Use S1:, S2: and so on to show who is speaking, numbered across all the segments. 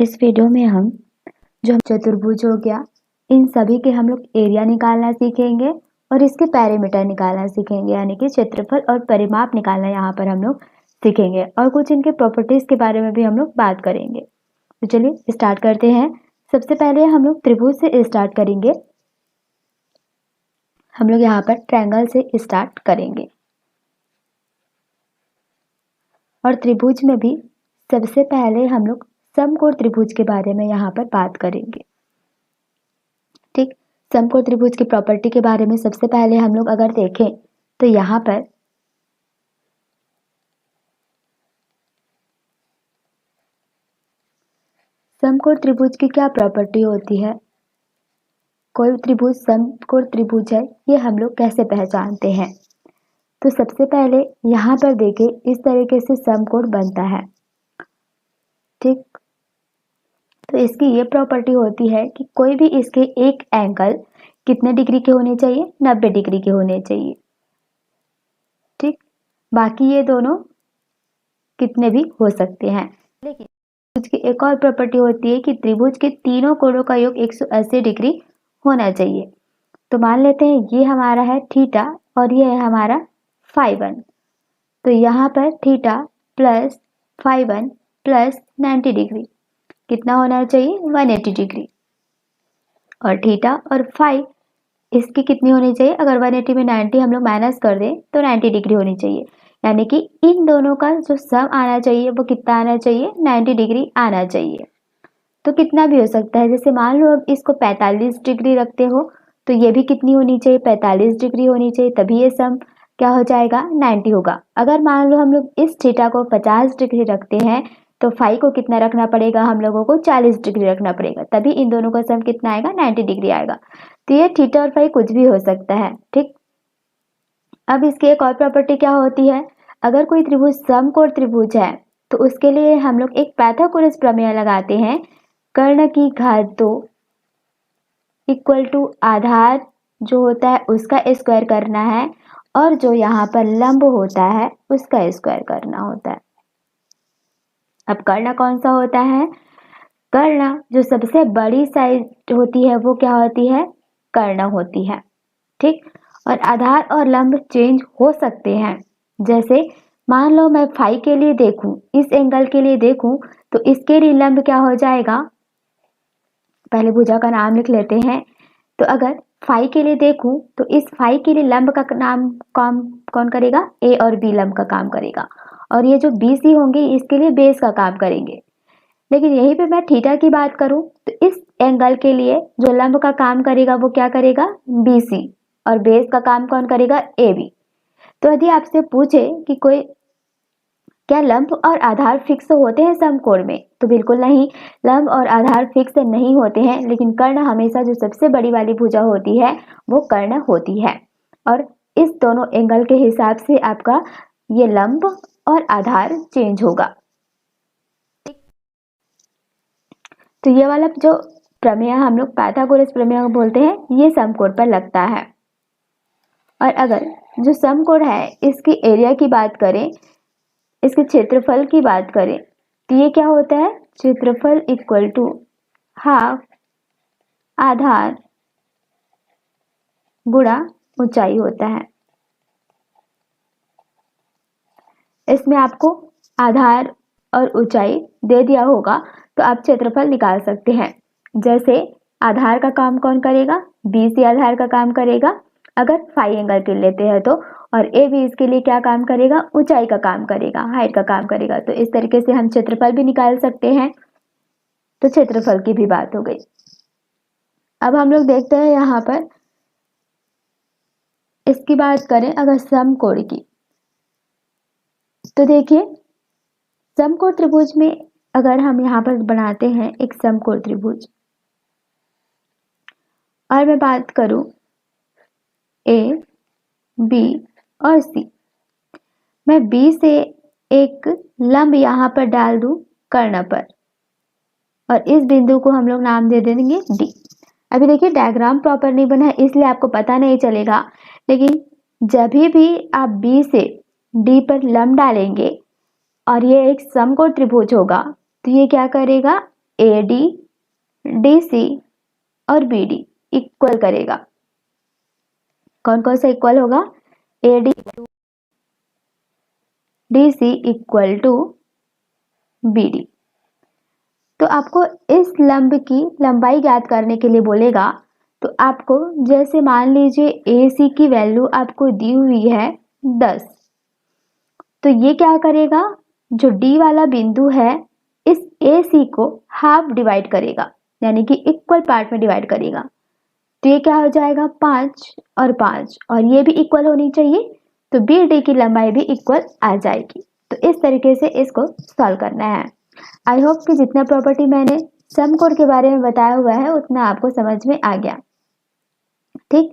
S1: इस वीडियो में हम जो चतुर्भुज हो गया, इन सभी के हम लोग एरिया निकालना सीखेंगे और इसके पैरामीटर निकालना सीखेंगे, यानी कि क्षेत्रफल और परिमाप निकालना यहाँ पर हम लोग सीखेंगे और कुछ इनके प्रॉपर्टीज के बारे में भी हम लोग बात करेंगे। तो चलिए स्टार्ट करते हैं। सबसे पहले हम लोग त्रिभुज से स्टार्ट करेंगे। हम लोग यहाँ पर ट्रायंगल से स्टार्ट करेंगे और त्रिभुज में भी सबसे पहले हम लोग समकोण त्रिभुज के बारे में यहाँ पर बात करेंगे। ठीक, समकोण त्रिभुज की प्रॉपर्टी के बारे में सबसे पहले हम लोग अगर देखें तो यहाँ पर समकोण त्रिभुज की क्या प्रॉपर्टी होती है, कोई त्रिभुज समकोण त्रिभुज है, ये हम लोग कैसे पहचानते हैं। तो सबसे पहले यहाँ पर देखें, इस तरीके से समकोण बनता है। ठीक, तो इसकी ये प्रॉपर्टी होती है कि कोई भी इसके एक एंगल कितने डिग्री के होने चाहिए, 90 डिग्री के होने चाहिए। ठीक, बाकी ये दोनों कितने भी हो सकते हैं। लेकिन त्रिभुज की एक और प्रॉपर्टी होती है कि त्रिभुज के तीनों कोणों का योग 180 डिग्री होना चाहिए। तो मान लेते हैं ये हमारा है थीटा और ये है हमारा φ1। तो यहाँ पर थीटा प्लस φ1 प्लस 90 डिग्री कितना होना चाहिए, 180 डिग्री। और थीटा और फाई इसकी कितनी होनी चाहिए, अगर 180 में 90 हम लोग माइनस कर दें तो 90 डिग्री होनी चाहिए। यानी कि इन दोनों का जो सम आना चाहिए वो कितना आना चाहिए, 90 डिग्री आना चाहिए। तो कितना भी हो सकता है, जैसे मान लो अब इसको 45 डिग्री रखते हो तो ये भी कितनी होनी चाहिए, 45 डिग्री होनी चाहिए, तभी ये सम क्या हो जाएगा, 90 होगा। अगर मान लो हम लोग इस थीटा को 50 डिग्री रखते हैं तो फाई को कितना रखना पड़ेगा, हम लोगों को 40 डिग्री रखना पड़ेगा, तभी इन दोनों का सम कितना आएगा, 90 डिग्री आएगा। तो ये थीटा और फाई कुछ भी हो सकता है। ठीक, अब इसकी एक और प्रॉपर्टी क्या होती है, अगर कोई त्रिभुज समकोण त्रिभुज है तो उसके लिए हम लोग एक पाइथागोरस प्रमेय लगाते हैं। कर्ण की घात 2 इक्वल टू आधार जो होता है उसका स्क्वायर करना है और जो यहाँ पर लंब होता है उसका स्क्वायर करना होता है। अब कर्ण कौन सा होता है, कर्ण जो सबसे बड़ी साइज होती है वो क्या होती है, कर्ण होती है। ठीक, और आधार और लंब चेंज हो सकते हैं। जैसे मान लो मैं फाई के लिए देखूं, इस एंगल के लिए देखूं तो इसके लिए लंब क्या हो जाएगा, पहले भुजा का नाम लिख लेते हैं। तो अगर फाई के लिए देखूं तो इस फाई के लिए लंब का नाम कौन करेगा, ए और बी लंब का काम करेगा, और ये जो बी सी होंगे इसके लिए बेस का काम करेंगे। लेकिन यहीं पे मैं थीटा की बात करूं तो इस एंगल के लिए जो लंब का काम करेगा वो क्या करेगा, बी सी, और बेस का काम कौन करेगा, ए बी। तो यदि आपसे पूछे कि कोई क्या लंब और आधार फिक्स होते हैं समकोण में, तो बिल्कुल नहीं, लंब और आधार फिक्स नहीं होते हैं। लेकिन कर्ण हमेशा जो सबसे बड़ी वाली भुजा होती है वो कर्ण होती है, और इस दोनों एंगल के हिसाब से आपका ये लंब और आधार चेंज होगा। तो ये वाला जो प्रमेय हम लोग पाइथागोरस प्रमेय बोलते हैं, ये समकोण पर लगता है। और अगर जो समकोण है इसकी एरिया की बात करें, इसके क्षेत्रफल की बात करें, तो ये क्या होता है, क्षेत्रफल इक्वल टू हाफ आधार गुणा ऊंचाई होता है। इसमें आपको आधार और ऊंचाई दे दिया होगा तो आप क्षेत्रफल निकाल सकते हैं। जैसे आधार का काम कौन करेगा, बी सी आधार का काम करेगा अगर फाई एंगल के लेते हैं तो, और ए भी इसके लिए क्या काम करेगा, ऊंचाई का काम करेगा, हाइट का काम करेगा। तो इस तरीके से हम क्षेत्रफल भी निकाल सकते हैं। तो क्षेत्रफल की भी बात हो गई। अब हम लोग देखते हैं यहाँ पर इसकी बात करें अगर समकोण की, तो देखिए समकोण त्रिभुज में अगर हम यहाँ पर बनाते हैं एक समकोण त्रिभुज, और मैं बात करूं ए बी और सी, मैं बी से एक लंब यहाँ पर डाल दूं कर्ण पर, और इस बिंदु को हम लोग नाम दे देंगे डी। अभी देखिए डायग्राम प्रॉपर नहीं बना है इसलिए आपको पता नहीं चलेगा, लेकिन जब भी आप बी से डी पर लंब डालेंगे और ये एक समकोण त्रिभुज होगा तो ये क्या करेगा, AD, DC और BD इक्वल करेगा। कौन कौन सा इक्वल होगा? AD DC equal to BD। तो आपको इस लंब की लंबाई ज्ञात करने के लिए बोलेगा। तो आपको जैसे मान लीजिए AC की वैल्यू आपको दी हुई है 10, तो ये क्या करेगा, जो D वाला बिंदु है इस AC को हाफ डिवाइड करेगा, यानी कि इक्वल पार्ट में डिवाइड करेगा। तो ये क्या हो जाएगा, 5 और 5, और ये भी इक्वल होनी चाहिए, तो BD की लंबाई भी इक्वल आ जाएगी। तो इस तरीके से इसको सॉल्व करना है। आई होप कि जितना प्रॉपर्टी मैंने सम कोड के बारे में बताया हुआ है उतना आपको समझ में आ गया। ठीक,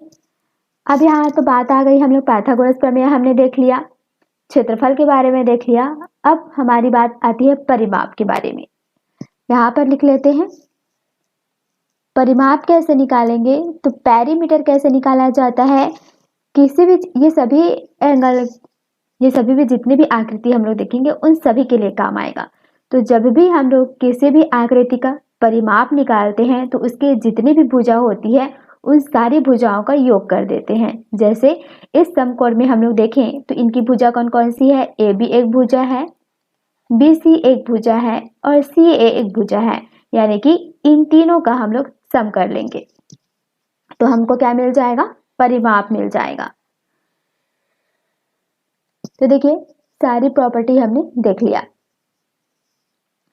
S1: अब यहाँ तो बात आ गई, हम लोग पाइथागोरस प्रमेय हमने देख लिया, क्षेत्रफल के बारे में देख लिया। अब हमारी बात आती है परिमाप के बारे में। यहाँ पर लिख लेते हैं, परिमाप कैसे निकालेंगे, तो पेरीमीटर कैसे निकाला जाता है, किसी भी ये सभी एंगल, ये सभी भी जितनी भी आकृति हम लोग देखेंगे उन सभी के लिए काम आएगा। तो जब भी हम लोग किसी भी आकृति का परिमाप निकालते हैं तो उसके जितनी भी भुजा होती है उन सारी भुजाओं का योग कर देते हैं। जैसे इस समकोण में हम लोग देखें तो इनकी भुजा कौन कौन सी है, AB एक भुजा है, BC एक भुजा है और CA एक भुजा है, यानी कि इन तीनों का हम लोग सम कर लेंगे तो हमको क्या मिल जाएगा, परिमाप मिल जाएगा। तो देखिए सारी प्रॉपर्टी हमने देख लिया।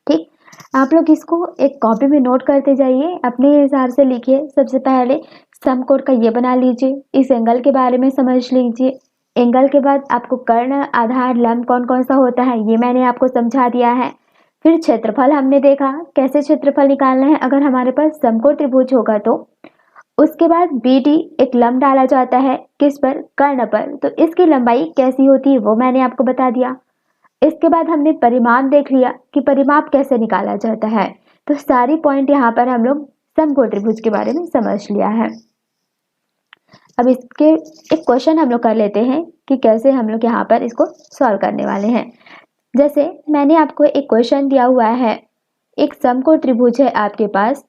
S1: ठीक, आप लोग इसको एक कॉपी में नोट करते जाइए, अपने हिसाब से लिखिए। सबसे पहले समकोण का ये बना लीजिए, इस एंगल के बारे में समझ लीजिए। एंगल के बाद आपको कर्ण, आधार, लंब कौन कौन सा होता है ये मैंने आपको समझा दिया है। फिर क्षेत्रफल हमने देखा, कैसे क्षेत्रफल निकालना है अगर हमारे पास समकोण त्रिभुज होगा तो। उसके बाद BD एक लंब डाला जाता है, किस पर, कर्ण पर, तो इसकी लंबाई कैसी होती है वो मैंने आपको बता दिया। इसके बाद हमने परिमाप देख लिया कि परिमाप कैसे निकाला जाता है। तो सारी पॉइंट यहाँ पर हम लोग समकोण त्रिभुज के बारे में समझ लिया है। अब इसके एक क्वेश्चन हम लोग कर लेते हैं कि कैसे हम लोग यहाँ पर इसको सॉल्व करने वाले हैं। जैसे मैंने आपको एक क्वेश्चन दिया हुआ है, एक समकोण त्रिभुज है आपके पास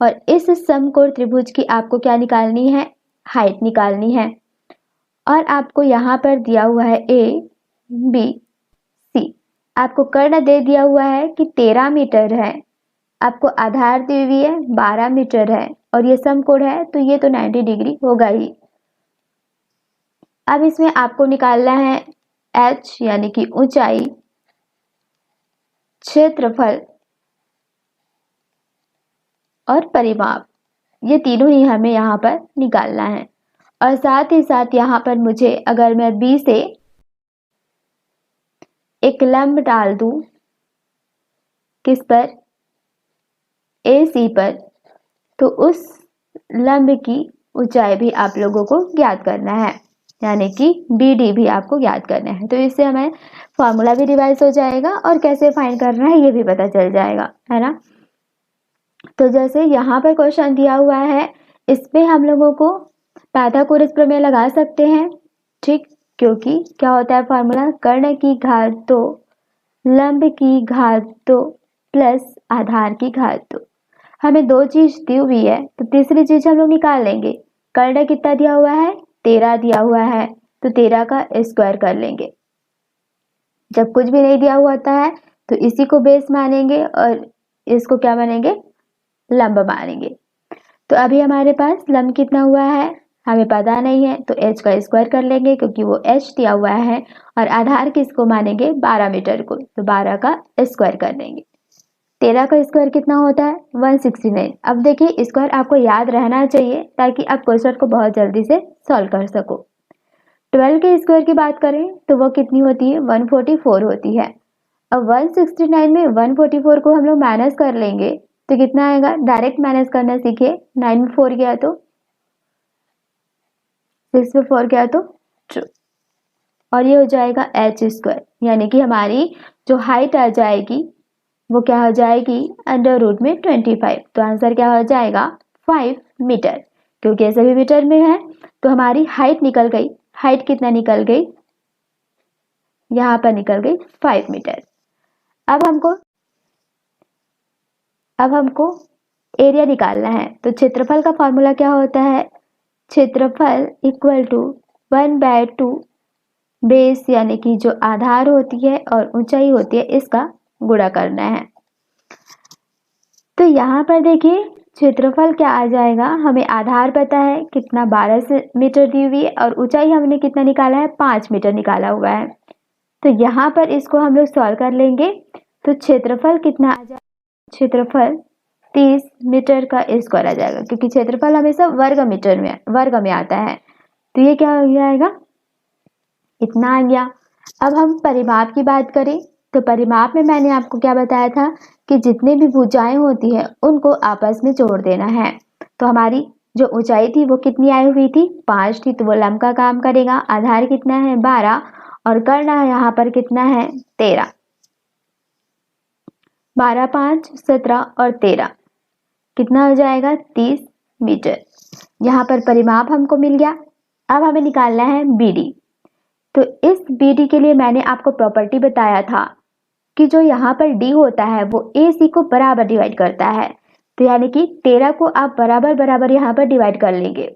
S1: और इस समकोण त्रिभुज की आपको क्या निकालनी है, हाइट निकालनी है। और आपको यहाँ पर दिया हुआ है ABC, आपको कर्ण दे दिया हुआ है कि 13 मीटर है, आपको आधार दी हुई है 12 मीटर है और ये समकोण है तो ये तो 90 डिग्री होगा ही। अब इसमें आपको निकालना है H यानी कि ऊंचाई, क्षेत्रफल और परिमाप, ये तीनों ही हमें यहाँ पर निकालना है। और साथ ही साथ यहाँ पर मुझे अगर मैं B से एक लंब डाल दूं, किस पर, AC पर, तो उस लंब की ऊंचाई भी आप लोगों को ज्ञात करना है, यानी कि BD भी आपको ज्ञात करना है। तो इससे हमें फॉर्मूला भी रिवाइज हो जाएगा और कैसे फाइंड करना है ये भी पता चल जाएगा, है ना। तो जैसे यहाँ पर क्वेश्चन दिया हुआ है, इसमें हम लोगों को पाइथागोरस प्रमेय लगा सकते हैं। ठीक, क्योंकि क्या होता है फॉर्मूला, कर्ण की घात 2 लंब की घात 2 प्लस आधार की घात 2। हमें दो चीज दी हुई है तो तीसरी चीज हम लोग निकाल लेंगे। कर्ण कितना दिया हुआ है, 13 दिया हुआ है, तो 13 का स्क्वायर कर लेंगे। जब कुछ भी नहीं दिया हुआ होता है तो इसी को बेस मानेंगे और इसको क्या मानेंगे, लंब मानेंगे। तो अभी हमारे पास लंब कितना हुआ है हमें पता नहीं है, तो h का स्क्वायर कर लेंगे क्योंकि वो h दिया हुआ है, और आधार किसको मानेंगे, 12 मीटर को, तो 12 का स्क्वायर कर लेंगे। 13 का स्क्वायर कितना होता है, 169। अब देखिए स्क्वायर आपको याद रहना चाहिए ताकि आप क्वेश्चन को बहुत जल्दी से सॉल्व कर सको। 12 के स्क्वायर की बात करें तो वो कितनी होती है, 144 होती है। अब 169 में 144 को हम लोग माइनस कर लेंगे तो कितना आएगा, डायरेक्ट माइनस करना सीखिए। 9 में 4 गया तो 6 में 4 गया तो 2, और ये हो जाएगा h स्क्वायर, यानी कि हमारी जो हाइट आ जाएगी वो क्या हो जाएगी, √25। तो आंसर क्या हो जाएगा, 5 मीटर, क्योंकि ये सभी मीटर में है। तो हमारी हाइट निकल गई, हाइट कितना निकल गई, यहाँ पर निकल गई 5 मीटर। अब हमको अब हमको एरिया निकालना है। तो क्षेत्रफल का फॉर्मूला क्या होता है, क्षेत्रफल इक्वल टू 1/2 बेस यानी कि जो आधार होती है और ऊंचाई होती है इसका गुणा करना है। तो यहाँ पर देखिए क्षेत्रफल क्या आ जाएगा, हमें आधार पता है कितना 12 मीटर दी हुई है और ऊंचाई हमने कितना निकाला है 5 मीटर निकाला हुआ है। तो यहाँ पर इसको हम लोग सॉल्व कर लेंगे। तो क्षेत्रफल कितना आ जाएगा, क्षेत्रफल 30 मीटर का स्क्वायर आ जाएगा, क्योंकि क्षेत्रफल हमेशा वर्ग में आता है। तो ये क्या हो जाएगा, इतना आ गया। अब हम परिमाप की बात करें तो परिमाप में मैंने आपको क्या बताया था कि जितने भी भुजाएं होती है उनको आपस में जोड़ देना है। तो हमारी जो ऊंचाई थी वो कितनी आई हुई थी, 5 थी, तो वो लंब का काम करेगा। आधार कितना है 12 और करना है यहाँ पर कितना है 13। 12 5 17 और 13 कितना हो जाएगा 30 मीटर। यहाँ पर परिमाप हमको मिल गया। अब हमें निकालना है बीडी। तो इस बीडी के लिए मैंने आपको प्रॉपर्टी बताया था कि जो यहाँ पर डी होता है वो ए सी को बराबर डिवाइड करता है। तो यानी कि 13 को आप बराबर बराबर यहाँ पर डिवाइड कर लेंगे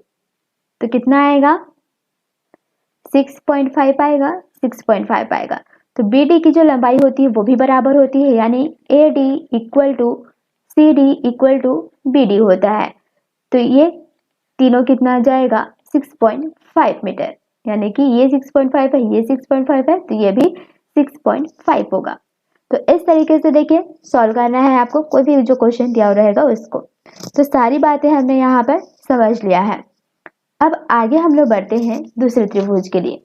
S1: तो कितना आएगा 6.5 आएगा, 6.5 आएगा। तो बी डी की जो लंबाई होती है वो भी बराबर होती है, यानी A D equal to C D equal to B D होता है। तो ये तीनों कितना आ जाएगा 6.5 मीटर, यानी कि ये 6.5 है, ये 6.5 है, तो ये भी 6.5 होगा। तो इस तरीके से देखिए सॉल्व करना है आपको, कोई भी जो क्वेश्चन दिया रहेगा उसको। तो सारी बातें हमने यहाँ पर समझ लिया है। अब आगे हम लोग बढ़ते हैं दूसरे त्रिभुज के लिए।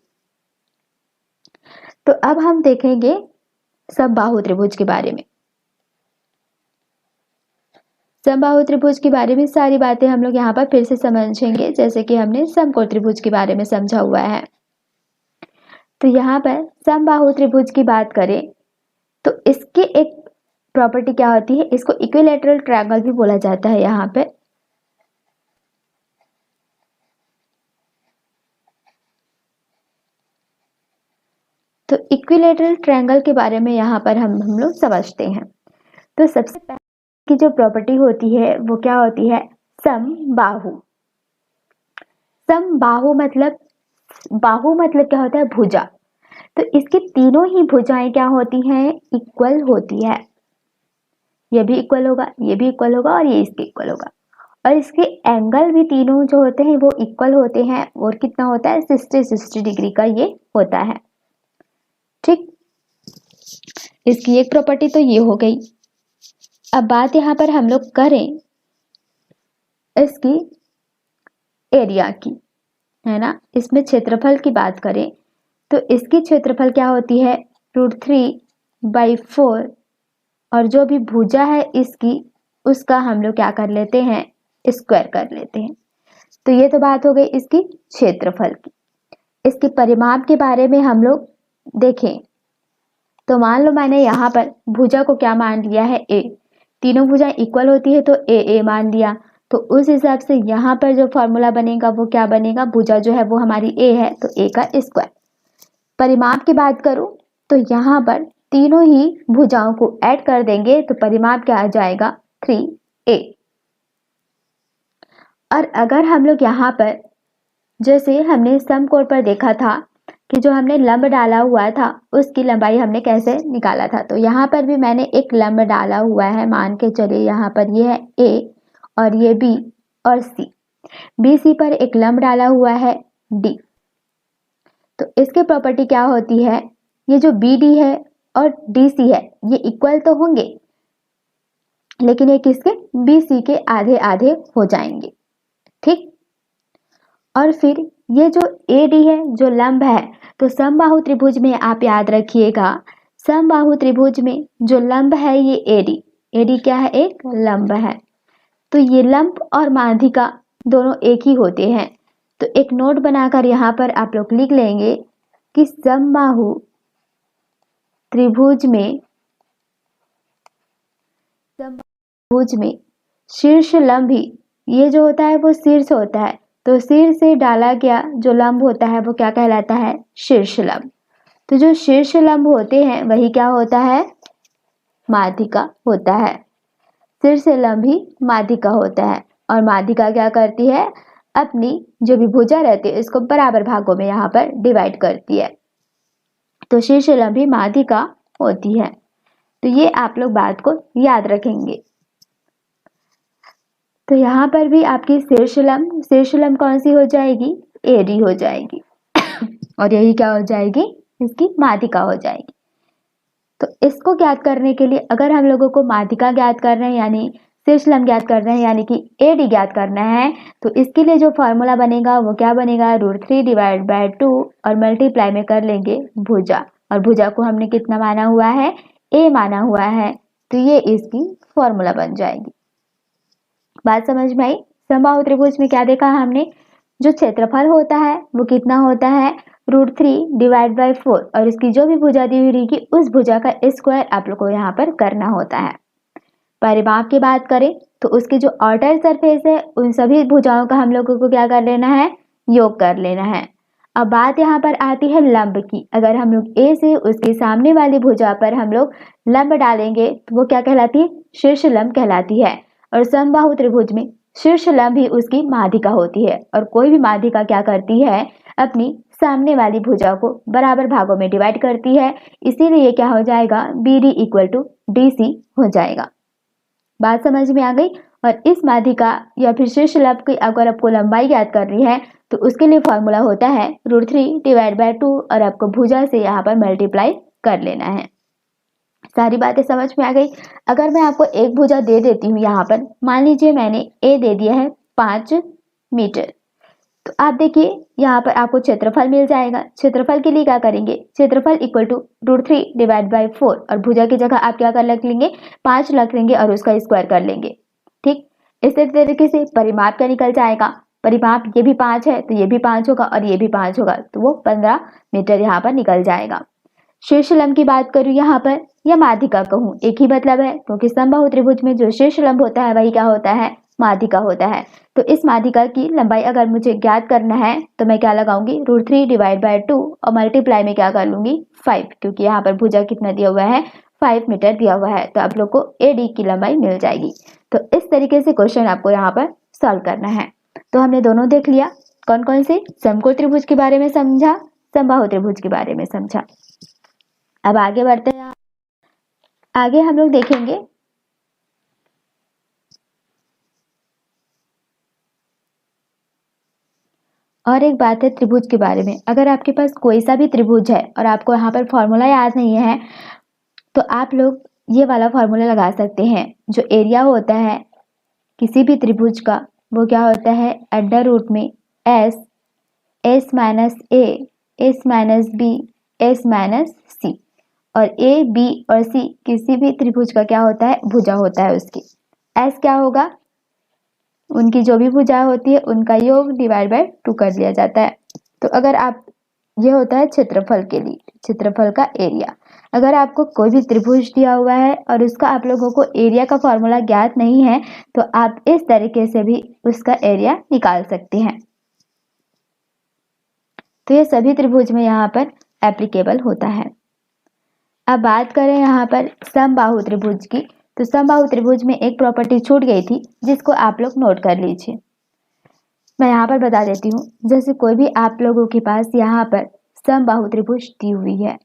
S1: तो अब हम देखेंगे समबाहु त्रिभुज के बारे में। समबाहु त्रिभुज के बारे में सारी बातें हम लोग यहाँ पर फिर से समझेंगे, जैसे कि हमने समकोण त्रिभुज के बारे में समझा हुआ है। तो यहाँ पर समबाहु त्रिभुज की बात करें तो इसकी एक प्रॉपर्टी क्या होती है, इसको इक्विलैटरल ट्रायंगल भी बोला जाता है। यहाँ पे तो इक्विलैटरल ट्रायंगल के बारे में यहाँ पर हम लोग समझते हैं। तो सबसे पहले की जो प्रॉपर्टी होती है वो क्या होती है, समबाहु। समबाहु मतलब, बाहु मतलब क्या होता है भुजा। तो इसकी तीनों ही भुजाएं क्या होती हैं, इक्वल होती है। ये भी इक्वल होगा, ये भी इक्वल होगा और ये इसके इक्वल होगा। और इसके एंगल भी तीनों जो होते हैं वो इक्वल होते हैं। और कितना होता है 60 डिग्री का ये होता है। ठीक, इसकी एक प्रॉपर्टी तो ये हो गई। अब बात यहाँ पर हम लोग करें इसकी एरिया की, है ना। इसमें क्षेत्रफल की बात करें तो इसकी क्षेत्रफल क्या होती है √3/4 और जो भी भुजा है इसकी उसका हम लोग क्या कर लेते हैं स्क्वायर कर लेते हैं। तो ये तो बात हो गई इसकी क्षेत्रफल की। इसके परिमाप के बारे में हम लोग देखें तो मान लो मैंने यहाँ पर भुजा को क्या मान लिया है ए, तीनों भुजाएं इक्वल होती है तो ए मान लिया। तो उस हिसाब से यहाँ पर जो फॉर्मूला बनेगा वो क्या बनेगा, भुजा जो है वो हमारी ए है तो ए का स्क्वायर। परिमाप की बात करूं तो यहाँ पर तीनों ही भुजाओं को ऐड कर देंगे तो परिमाप क्या आ जाएगा 3a। और अगर हम लोग यहाँ पर जैसे हमने समकोण पर देखा था कि जो हमने लंब डाला हुआ था उसकी लंबाई हमने कैसे निकाला था, तो यहाँ पर भी मैंने एक लंब डाला हुआ है। मान के चलिए यहाँ पर ये है a और ये b और c, BC पर एक लंब डाला हुआ है d। तो इसकी प्रॉपर्टी क्या होती है, ये जो BD है और DC है ये इक्वल तो होंगे लेकिन ये किसके BC के आधे आधे हो जाएंगे। ठीक, और फिर ये जो AD है जो लंब है, तो समबाहु त्रिभुज में आप याद रखिएगा समबाहु त्रिभुज में जो लंब है ये AD क्या है एक लंब है। तो ये लंब और माध्यिका दोनों एक ही होते हैं। तो एक नोट बनाकर यहाँ पर आप लोग लिख लेंगे कि समबाहु त्रिभुज में शीर्ष लंब ही ये जो होता है वो शीर्ष होता है। तो शीर्ष से डाला गया जो लंब होता है वो क्या कहलाता है शीर्ष लंब। तो जो शीर्ष लंब होते हैं वही क्या होता है माध्यिका होता है। शीर्षलंब ही माध्यिका होता है। और माध्यिका क्या करती है, अपनी जो भी भुजा रहती है इसको बराबर भागों में यहाँ पर डिवाइड करती है। तो शीर्षलंब ही माध्यिका होती है। तो ये आप लोग बात को याद रखेंगे। तो यहाँ पर भी आपकी शीर्षलंब कौन सी हो जाएगी, एडी हो जाएगी। और यही क्या हो जाएगी, इसकी माध्यिका हो जाएगी। तो इसको ज्ञात करने के लिए अगर हम लोगों को माध्यिका ज्ञात कर रहे हैं यानी शीर्षलंब ज्ञात कर रहे हैं यानी कि एडी ज्ञात करना है, तो इसके लिए जो फॉर्मूला बनेगा वो क्या बनेगा, √3 डिवाइड बाय 2 और मल्टीप्लाई में कर लेंगे भुजा। और भुजा को हमने कितना माना हुआ है, ए माना हुआ है। तो ये इसकी फॉर्मूला बन जाएगी। बात समझ में आई। समबाहु त्रिभुज में क्या देखा हमने, जो क्षेत्रफल होता है वो कितना होता है, √3 डिवाइड बाय 4 और इसकी जो भी भुजा दी हुई रहेगी उस भुजा का स्क्वायर आप लोग को यहाँ पर करना होता है। परिमाप की बात करें तो उसकी जो आउटर सरफेस है उन सभी भुजाओं का हम लोगों को क्या कर लेना है, योग कर लेना है। अब बात यहाँ पर आती है लंब की। अगर हम लोग ए से उसके सामने वाली भुजा पर हम लोग लंब डालेंगे तो वो क्या कहलाती है, शीर्षलंब कहलाती है। और समबाहु त्रिभुज में शीर्षलंब ही उसकी माध्यिका होती है। और कोई भी माध्यिका क्या करती है, अपनी सामने वाली भुजा को बराबर भागों में डिवाइड करती है। इसीलिए क्या हो जाएगा, BD = DC हो जाएगा। बात समझ में आ गई। और इस माध्यिका या फिर शीर्षलंब की अगर आपको लंबाई ज्ञात करनी है तो उसके लिए फॉर्मूला होता है √3 डिवाइड बाय 2 और आपको भुजा से यहाँ पर मल्टीप्लाई कर लेना है। सारी बातें समझ में आ गई। अगर मैं आपको एक भुजा दे देती हूँ, यहाँ पर मान लीजिए मैंने ए दे दिया है 5 मीटर, तो आप देखिए यहाँ पर आपको क्षेत्रफल मिल जाएगा। क्षेत्रफल के लिए क्या करेंगे, क्षेत्रफल = √3 डिवाइड बाय 4 और भुजा की जगह आप क्या कर रख लेंगे, 5 रख लेंगे और उसका स्क्वायर कर लेंगे। ठीक, इसी तरीके से परिमाप क्या निकल जाएगा, परिमाप ये भी 5 है तो ये भी 5 होगा और ये भी 5 होगा, तो वो 15 मीटर यहाँ पर निकल जाएगा। शीर्षलंब की बात करूँ यहाँ पर या माध्यिका कहूँ, एक ही मतलब है, क्योंकि समबाहु त्रिभुज में जो शीर्षलंब होता है वही क्या होता है, माध्यिका होता है। तो इस माध्यिका की लंबाई अगर मुझे ज्ञात करना है तो मैं क्या लगाऊंगी, √3 डिवाइड बाय 2 और मल्टीप्लाई में क्या कर लूंगी 5, क्योंकि यहाँ पर भुजा कितना दिया हुआ है, 5 मीटर दिया हुआ है। तो आप लोग को AD की लंबाई मिल जाएगी। तो इस तरीके से क्वेश्चन आपको यहाँ पर सॉल्व करना है। तो हमने दोनों देख लिया, कौन कौन से, समकोण त्रिभुज के बारे में समझा, समबाहु त्रिभुज के बारे में समझा। अब आगे बढ़ते हैं। आगे हम लोग देखेंगे और एक बात है त्रिभुज के बारे में। अगर आपके पास कोई सा भी त्रिभुज है और आपको यहाँ पर फॉर्मूला याद नहीं है तो आप लोग ये वाला फॉर्मूला लगा सकते हैं। जो एरिया होता है किसी भी त्रिभुज का वो क्या होता है, √ में S S-A S-B S-C। और A, B और C किसी भी त्रिभुज का क्या होता है, भुजा होता है उसकी। S क्या होगा, उनकी जो भी भुजा होती है उनका योग डिवाइड बाय 2 कर दिया जाता है। तो अगर आप, ये होता है क्षेत्रफल के लिए, क्षेत्रफल का एरिया। अगर आपको कोई भी त्रिभुज दिया हुआ है और उसका आप लोगों को एरिया का फॉर्मूला ज्ञात नहीं है तो आप इस तरीके से भी उसका एरिया निकाल सकते हैं। तो ये सभी त्रिभुज में यहाँ पर एप्लीकेबल होता है। अब बात करें यहाँ पर समबाहु त्रिभुज की, तो समबाहु त्रिभुज में एक प्रॉपर्टी छूट गई थी जिसको आप लोग नोट कर लीजिए। मैं यहाँ पर बता देती हूँ। जैसे कोई भी आप लोगों के पास यहाँ पर समबाहु त्रिभुज दी हुई है।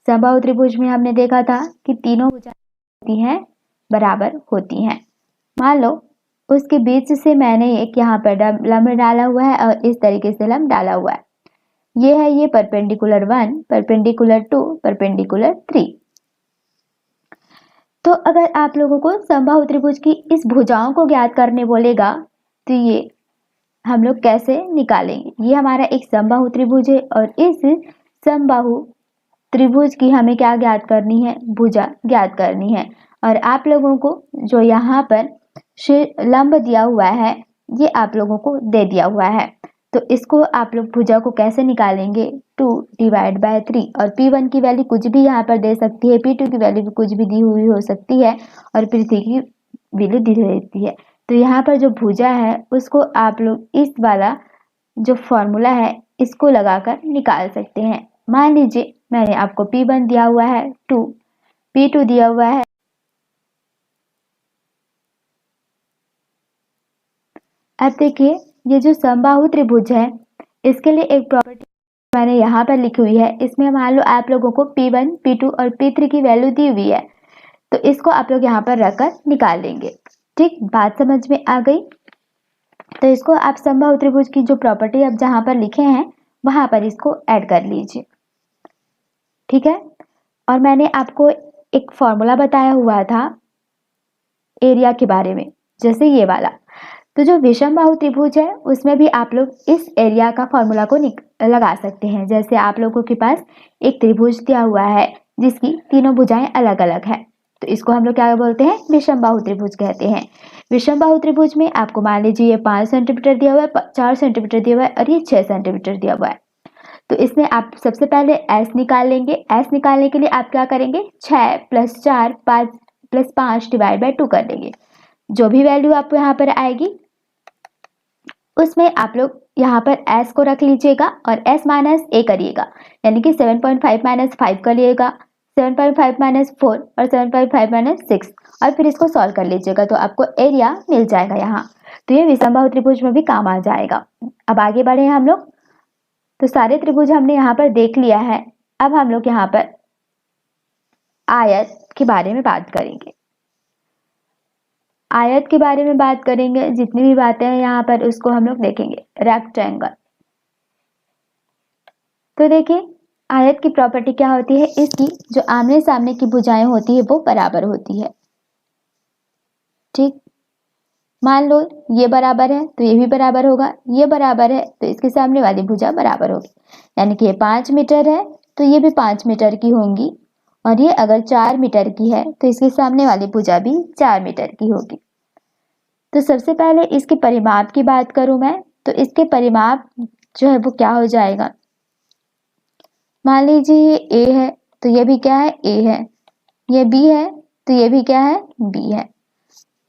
S1: समबाहु त्रिभुज में हमने देखा था कि तीनों भुजाएं होती हैं, बराबर होती हैं। मान लो उसके बीच से मैंने एक यहाँ पर लंब डाला हुआ है और इस तरीके से लंब डाला हुआ है। ये है ये परपेंडिकुलर 1, परपेंडिकुलर 2, परपेंडिकुलर 3। तो अगर आप लोगों को समबाहु त्रिभुज की इस भुजाओं को ज्ञात करने बोलेगा तो ये हम लोग कैसे निकालेंगे। ये हमारा एक समबाहु त्रिभुज है और इस समबाहु त्रिभुज की हमें क्या ज्ञात करनी है, भुजा ज्ञात करनी है। और आप लोगों को जो यहाँ पर लंब दिया हुआ है ये आप लोगों को दे दिया हुआ है। तो इसको आप लोग भुजा को कैसे निकालेंगे, 2 डिवाइड बाय 3 और P1 की वैल्यू कुछ भी यहाँ पर दे सकती है, P2 की वैल्यू भी कुछ भी दी हुई हो सकती है और P3 की वैल्यू दी रहती है। तो यहाँ पर जो भुजा है उसको आप लोग इस वाला जो फॉर्मूला है इसको लगाकर निकाल सकते हैं। मान लीजिए मैंने आपको P1 दिया हुआ है 2, P2 दिया हुआ है अब देखिए ये जो समबाहु त्रिभुज है इसके लिए एक प्रॉपर्टी मैंने यहाँ पर लिखी हुई है। इसमें मान लो आप लोगों को P1, P2 और P3 की वैल्यू दी हुई है, तो इसको आप लोग यहाँ पर रखकर निकाल लेंगे। ठीक, बात समझ में आ गई? तो इसको आप समबाहु त्रिभुज की जो प्रॉपर्टी अब जहाँ पर लिखे हैं वहां पर इसको ऐड कर लीजिए। ठीक है, और मैंने आपको एक फॉर्मूला बताया हुआ था एरिया के बारे में, जैसे ये वाला। तो जो विषम बाहु त्रिभुज है उसमें भी आप लोग इस एरिया का फॉर्मूला को लगा सकते हैं। जैसे आप लोगों के पास एक त्रिभुज दिया हुआ है जिसकी तीनों भुजाएं अलग अलग है, तो इसको हम लोग क्या बोलते हैं? विषम बाहु त्रिभुज कहते हैं। विषम बाहु त्रिभुज में आपको मान लीजिए ये 5 सेंटीमीटर दिया हुआ है, 4 सेंटीमीटर दिया हुआ है और ये 6 सेंटीमीटर दिया हुआ है। तो इसमें आप सबसे पहले एस निकाल लेंगे। एस निकालने के लिए आप क्या करेंगे? 6 + 4 5 + 5 / 2 कर देंगे। जो भी वैल्यू आपको यहाँ पर आएगी उसमें आप लोग यहाँ पर s को रख लीजिएगा और s - a करिएगा, यानी कि 7.5 - 5 करिएगा, 7.5 - 4 और 7.5 - 6 और फिर इसको सॉल्व कर लीजिएगा तो आपको एरिया मिल जाएगा यहाँ। तो ये विषमबाहु त्रिभुज में भी काम आ जाएगा। अब आगे बढ़े हम लोग। तो सारे त्रिभुज हमने यहाँ पर देख लिया है। अब हम लोग यहाँ पर आयत के बारे में बात करेंगे। आयत के बारे में बात करेंगे, जितनी भी बातें हैं यहाँ पर उसको हम लोग देखेंगे। रेक्टेंगल, तो देखिए आयत की प्रॉपर्टी क्या होती है? इसकी जो आमने सामने की भुजाएं होती है वो बराबर होती है। ठीक, मान लो ये बराबर है तो ये भी बराबर होगा, ये बराबर है तो इसके सामने वाली भुजा बराबर होगी, यानी कि ये 5 मीटर है तो ये भी 5 मीटर की होंगी, और ये अगर 4 मीटर की है तो इसके सामने वाली भुजा भी 4 मीटर की होगी। तो सबसे पहले इसके परिमाप की बात करूं मैं, तो इसके परिमाप जो है वो क्या हो जाएगा? मान लीजिए ये ए है तो ये भी क्या है? ए है। ये बी है तो ये भी क्या है? बी है।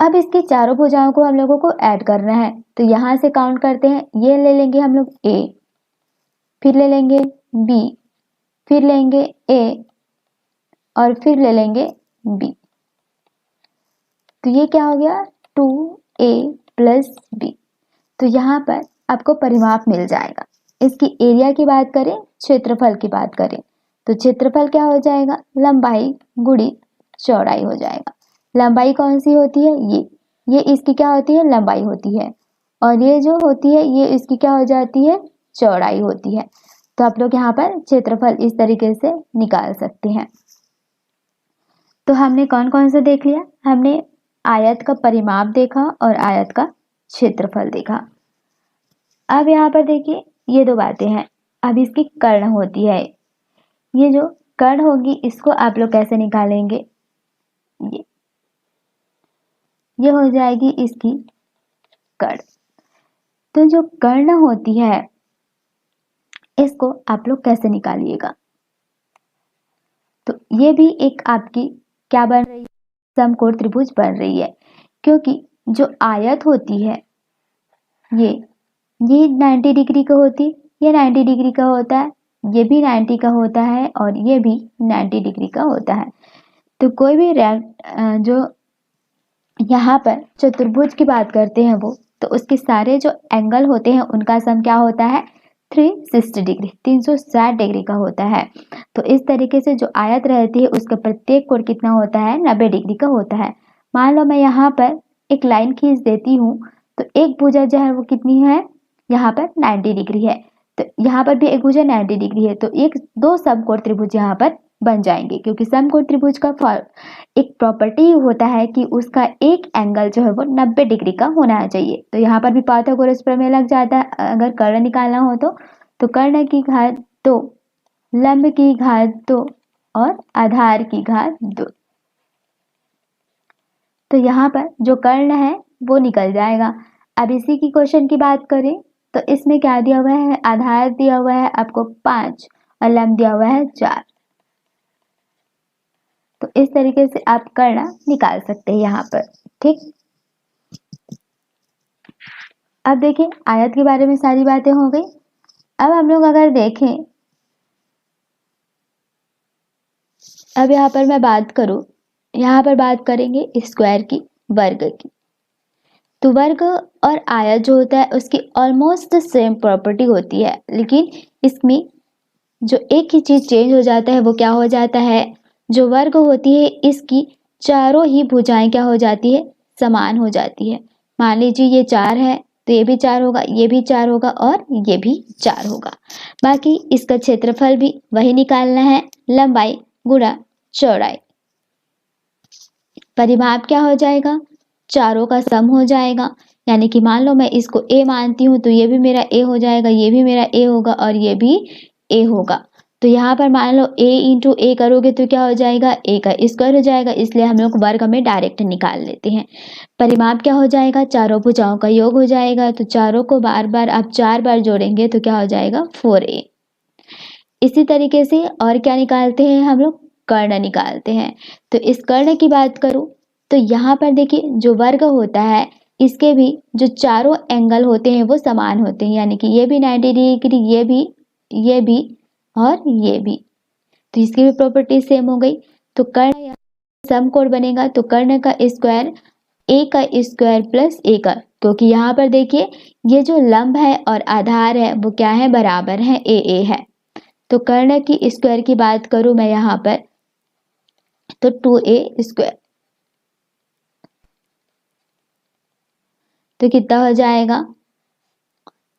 S1: अब इसकी चारों भुजाओं को हम लोगों को ऐड करना है, तो यहां से काउंट करते हैं। ये ले लेंगे हम लोग ए, फिर ले लेंगे बी, फिर लेंगे ए और फिर ले लेंगे बी। तो ये क्या हो गया? 2a + b। तो यहाँ पर आपको परिमाप मिल जाएगा। इसकी एरिया की बात करें, क्षेत्रफल की बात करें, तो क्षेत्रफल क्या हो जाएगा? लंबाई गुणी चौड़ाई हो जाएगा। लंबाई कौन सी होती है? ये इसकी क्या होती है? लंबाई होती है, और ये जो होती है ये इसकी क्या हो जाती है? चौड़ाई होती है। तो आप लोग यहाँ पर क्षेत्रफल इस तरीके से निकाल सकते हैं। तो हमने कौन कौन सा देख लिया? हमने आयत का परिमाप देखा और आयत का क्षेत्रफल देखा। अब यहाँ पर देखिए ये दो बातें हैं। अब इसकी कर्ण होती है, ये जो कर्ण होगी इसको आप लोग कैसे निकालेंगे? ये हो जाएगी इसकी कर्ण। तो जो कर्ण होती है इसको आप लोग कैसे निकालिएगा? तो ये भी एक आपकी क्या बन रही है? समकोण त्रिभुज बन रही है, क्योंकि जो आयत होती है ये 90 डिग्री का होती, ये 90 डिग्री का होता है, ये भी 90 का होता है और ये भी 90 डिग्री का होता है। तो कोई भी जो यहाँ पर चतुर्भुज की बात करते हैं वो, तो उसके सारे जो एंगल होते हैं उनका सम क्या होता है? 360 डिग्री, 360 डिग्री का होता है। तो इस तरीके से जो आयत रहती है उसका प्रत्येक कोण कितना होता है? 90 डिग्री का होता है। मान लो मैं यहाँ पर एक लाइन खींच देती हूँ, तो एक भुजा जो है वो कितनी है? यहाँ पर 90 डिग्री है, तो यहाँ पर भी एक भुजा 90 डिग्री है, तो एक दो समकोण त्रिभुज यहाँ पर बन जाएंगे, क्योंकि समकोण त्रिभुज का एक प्रॉपर्टी होता है कि उसका एक एंगल जो है वो 90 डिग्री का होना चाहिए। तो यहाँ पर भी पाइथागोरस प्रमेय लग जाता है। अगर कर्ण निकालना हो तो कर्ण की घात 2, लंब की घात 2 और आधार की घात 2। तो यहाँ पर जो कर्ण है वो निकल जाएगा। अब इसी की क्वेश्चन की बात करें तो इसमें क्या दिया हुआ है? आधार दिया हुआ है आपको 5 और लंब दिया हुआ है 4। तो इस तरीके से आप कर्ण निकाल सकते हैं यहाँ पर। ठीक, अब देखिए आयत के बारे में सारी बातें हो गई। अब हम लोग अगर देखें, अब यहाँ पर मैं बात करूं, यहाँ पर बात करेंगे स्क्वायर की, वर्ग की। तो वर्ग और आयत जो होता है उसकी ऑलमोस्ट सेम प्रॉपर्टी होती है, लेकिन इसमें जो एक ही चीज़ चेंज हो जाता है वो क्या हो जाता है, जो वर्ग होती है इसकी चारों ही भुजाएं क्या हो जाती है, समान हो जाती है। मान लीजिए ये 4 है तो ये भी 4 होगा, ये भी 4 होगा और ये भी 4 होगा। बाकी इसका क्षेत्रफल भी वही निकालना है, लंबाई गुणा चौड़ाई। परिमाप क्या हो जाएगा, चारों का सम हो जाएगा। यानी कि मान लो मैं इसको a मानती हूँ तो ये भी मेरा a हो जाएगा, ये भी मेरा a होगा और ये भी a होगा। तो यहाँ पर मान लो a इंटू ए करोगे तो क्या हो जाएगा, a का स्क्वायर हो जाएगा, इसलिए हम लोग वर्ग में डायरेक्ट निकाल लेते हैं। परिमाप क्या हो जाएगा, चारों भुजाओं का योग हो जाएगा। तो चारों को बार बार आप 4 बार जोड़ेंगे तो क्या हो जाएगा, 4a। इसी तरीके से और क्या निकालते हैं हम लोग, कर्ण निकालते हैं। तो इस कर्ण की बात करूं तो यहाँ पर देखिए जो वर्ग होता है इसके भी जो चारों एंगल होते हैं वो समान होते हैं, यानी कि ये भी 90 डिग्री, ये भी और ये भी। तो इसकी भी प्रॉपर्टी सेम हो गई। तो कर्ण समकोण बनेगा तो कर्ण का स्क्वायर a का स्क्वायर प्लस a का, क्योंकि यहाँ पर देखिए ये जो लंब है और आधार है वो क्या है, बराबर है, a है। तो कर्ण की स्क्वायर की बात करूं मैं यहाँ पर तो 2a स्क्वायर, तो कितना हो जाएगा,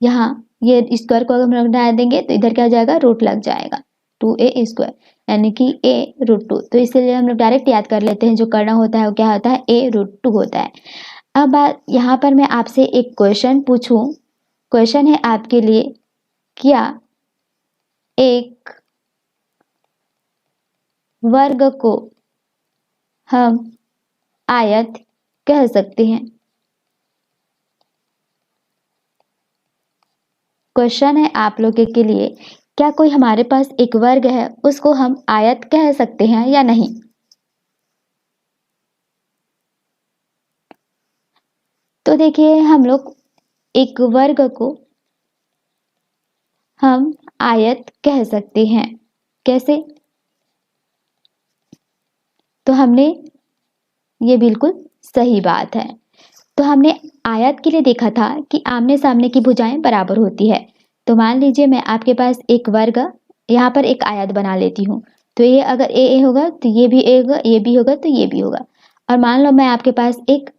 S1: यहाँ ये स्क्वायर को अगर हम लोग डाल देंगे तो इधर क्या हो जाएगा, रूट लग जाएगा, 2a स्क्वायर यानी कि a√2। तो इसलिए हम लोग डायरेक्ट याद कर लेते हैं जो कर्ण होता है वो क्या होता है, a√2 होता है। अब बात यहाँ पर मैं आपसे एक क्वेश्चन पूछूं, क्वेश्चन है आपके लिए, क्या एक वर्ग को हम आयत कह सकते हैं? क्वेश्चन है आप लोगों के लिए, क्या कोई हमारे पास एक वर्ग है उसको हम आयत कह सकते हैं या नहीं? तो देखिए हम लोग एक वर्ग को हम आयत कह सकते हैं, कैसे? तो हमने ये बिल्कुल सही बात है। तो हमने आयत के लिए देखा था कि आमने सामने की भुजाएं बराबर होती है। तो मान लीजिए मैं आपके पास एक वर्ग, यहाँ पर एक आयत बना लेती हूँ। तो ये अगर ए होगा तो ये भी ए होगा, ये भी होगा तो ये भी होगा। और मान लो मैं आपके पास एक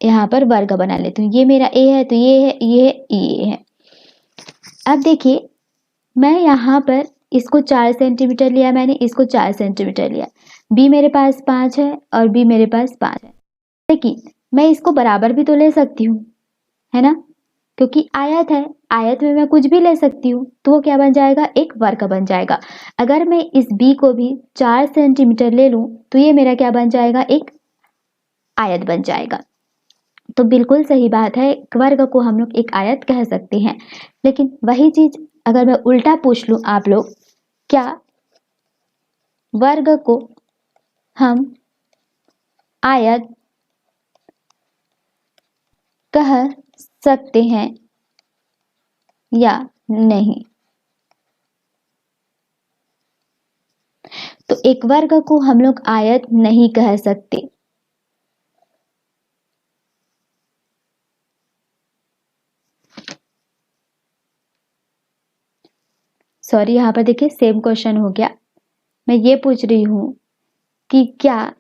S1: यहाँ पर वर्ग बना लेती हूँ, ये मेरा ए है तो ये है, ये है। अब देखिए मैं यहाँ पर इसको 4 सेंटीमीटर लिया मैंने, इसको 4 सेंटीमीटर लिया। बी मेरे पास 5 है और बी मेरे पास 5 है, लेकिन मैं इसको बराबर भी तो ले सकती हूँ, है ना, क्योंकि आयत है, आयत में मैं कुछ भी ले सकती हूँ। तो वो क्या बन जाएगा, एक वर्ग बन जाएगा। अगर मैं इस बी को भी 4 सेंटीमीटर ले लूँ तो ये मेरा क्या बन जाएगा, एक आयत बन जाएगा। तो बिल्कुल सही बात है, वर्ग को हम लोग एक आयत कह सकते हैं। लेकिन वही चीज अगर मैं उल्टा पूछ लूं आप लोग, क्या वर्ग को हम आयत कह सकते हैं या नहीं? तो एक वर्ग को हम लोग आयत नहीं कह सकते। सॉरी, यहाँ पर देखिए सेम क्वेश्चन हो गया। मैं ये पूछ रही हूं कि क्या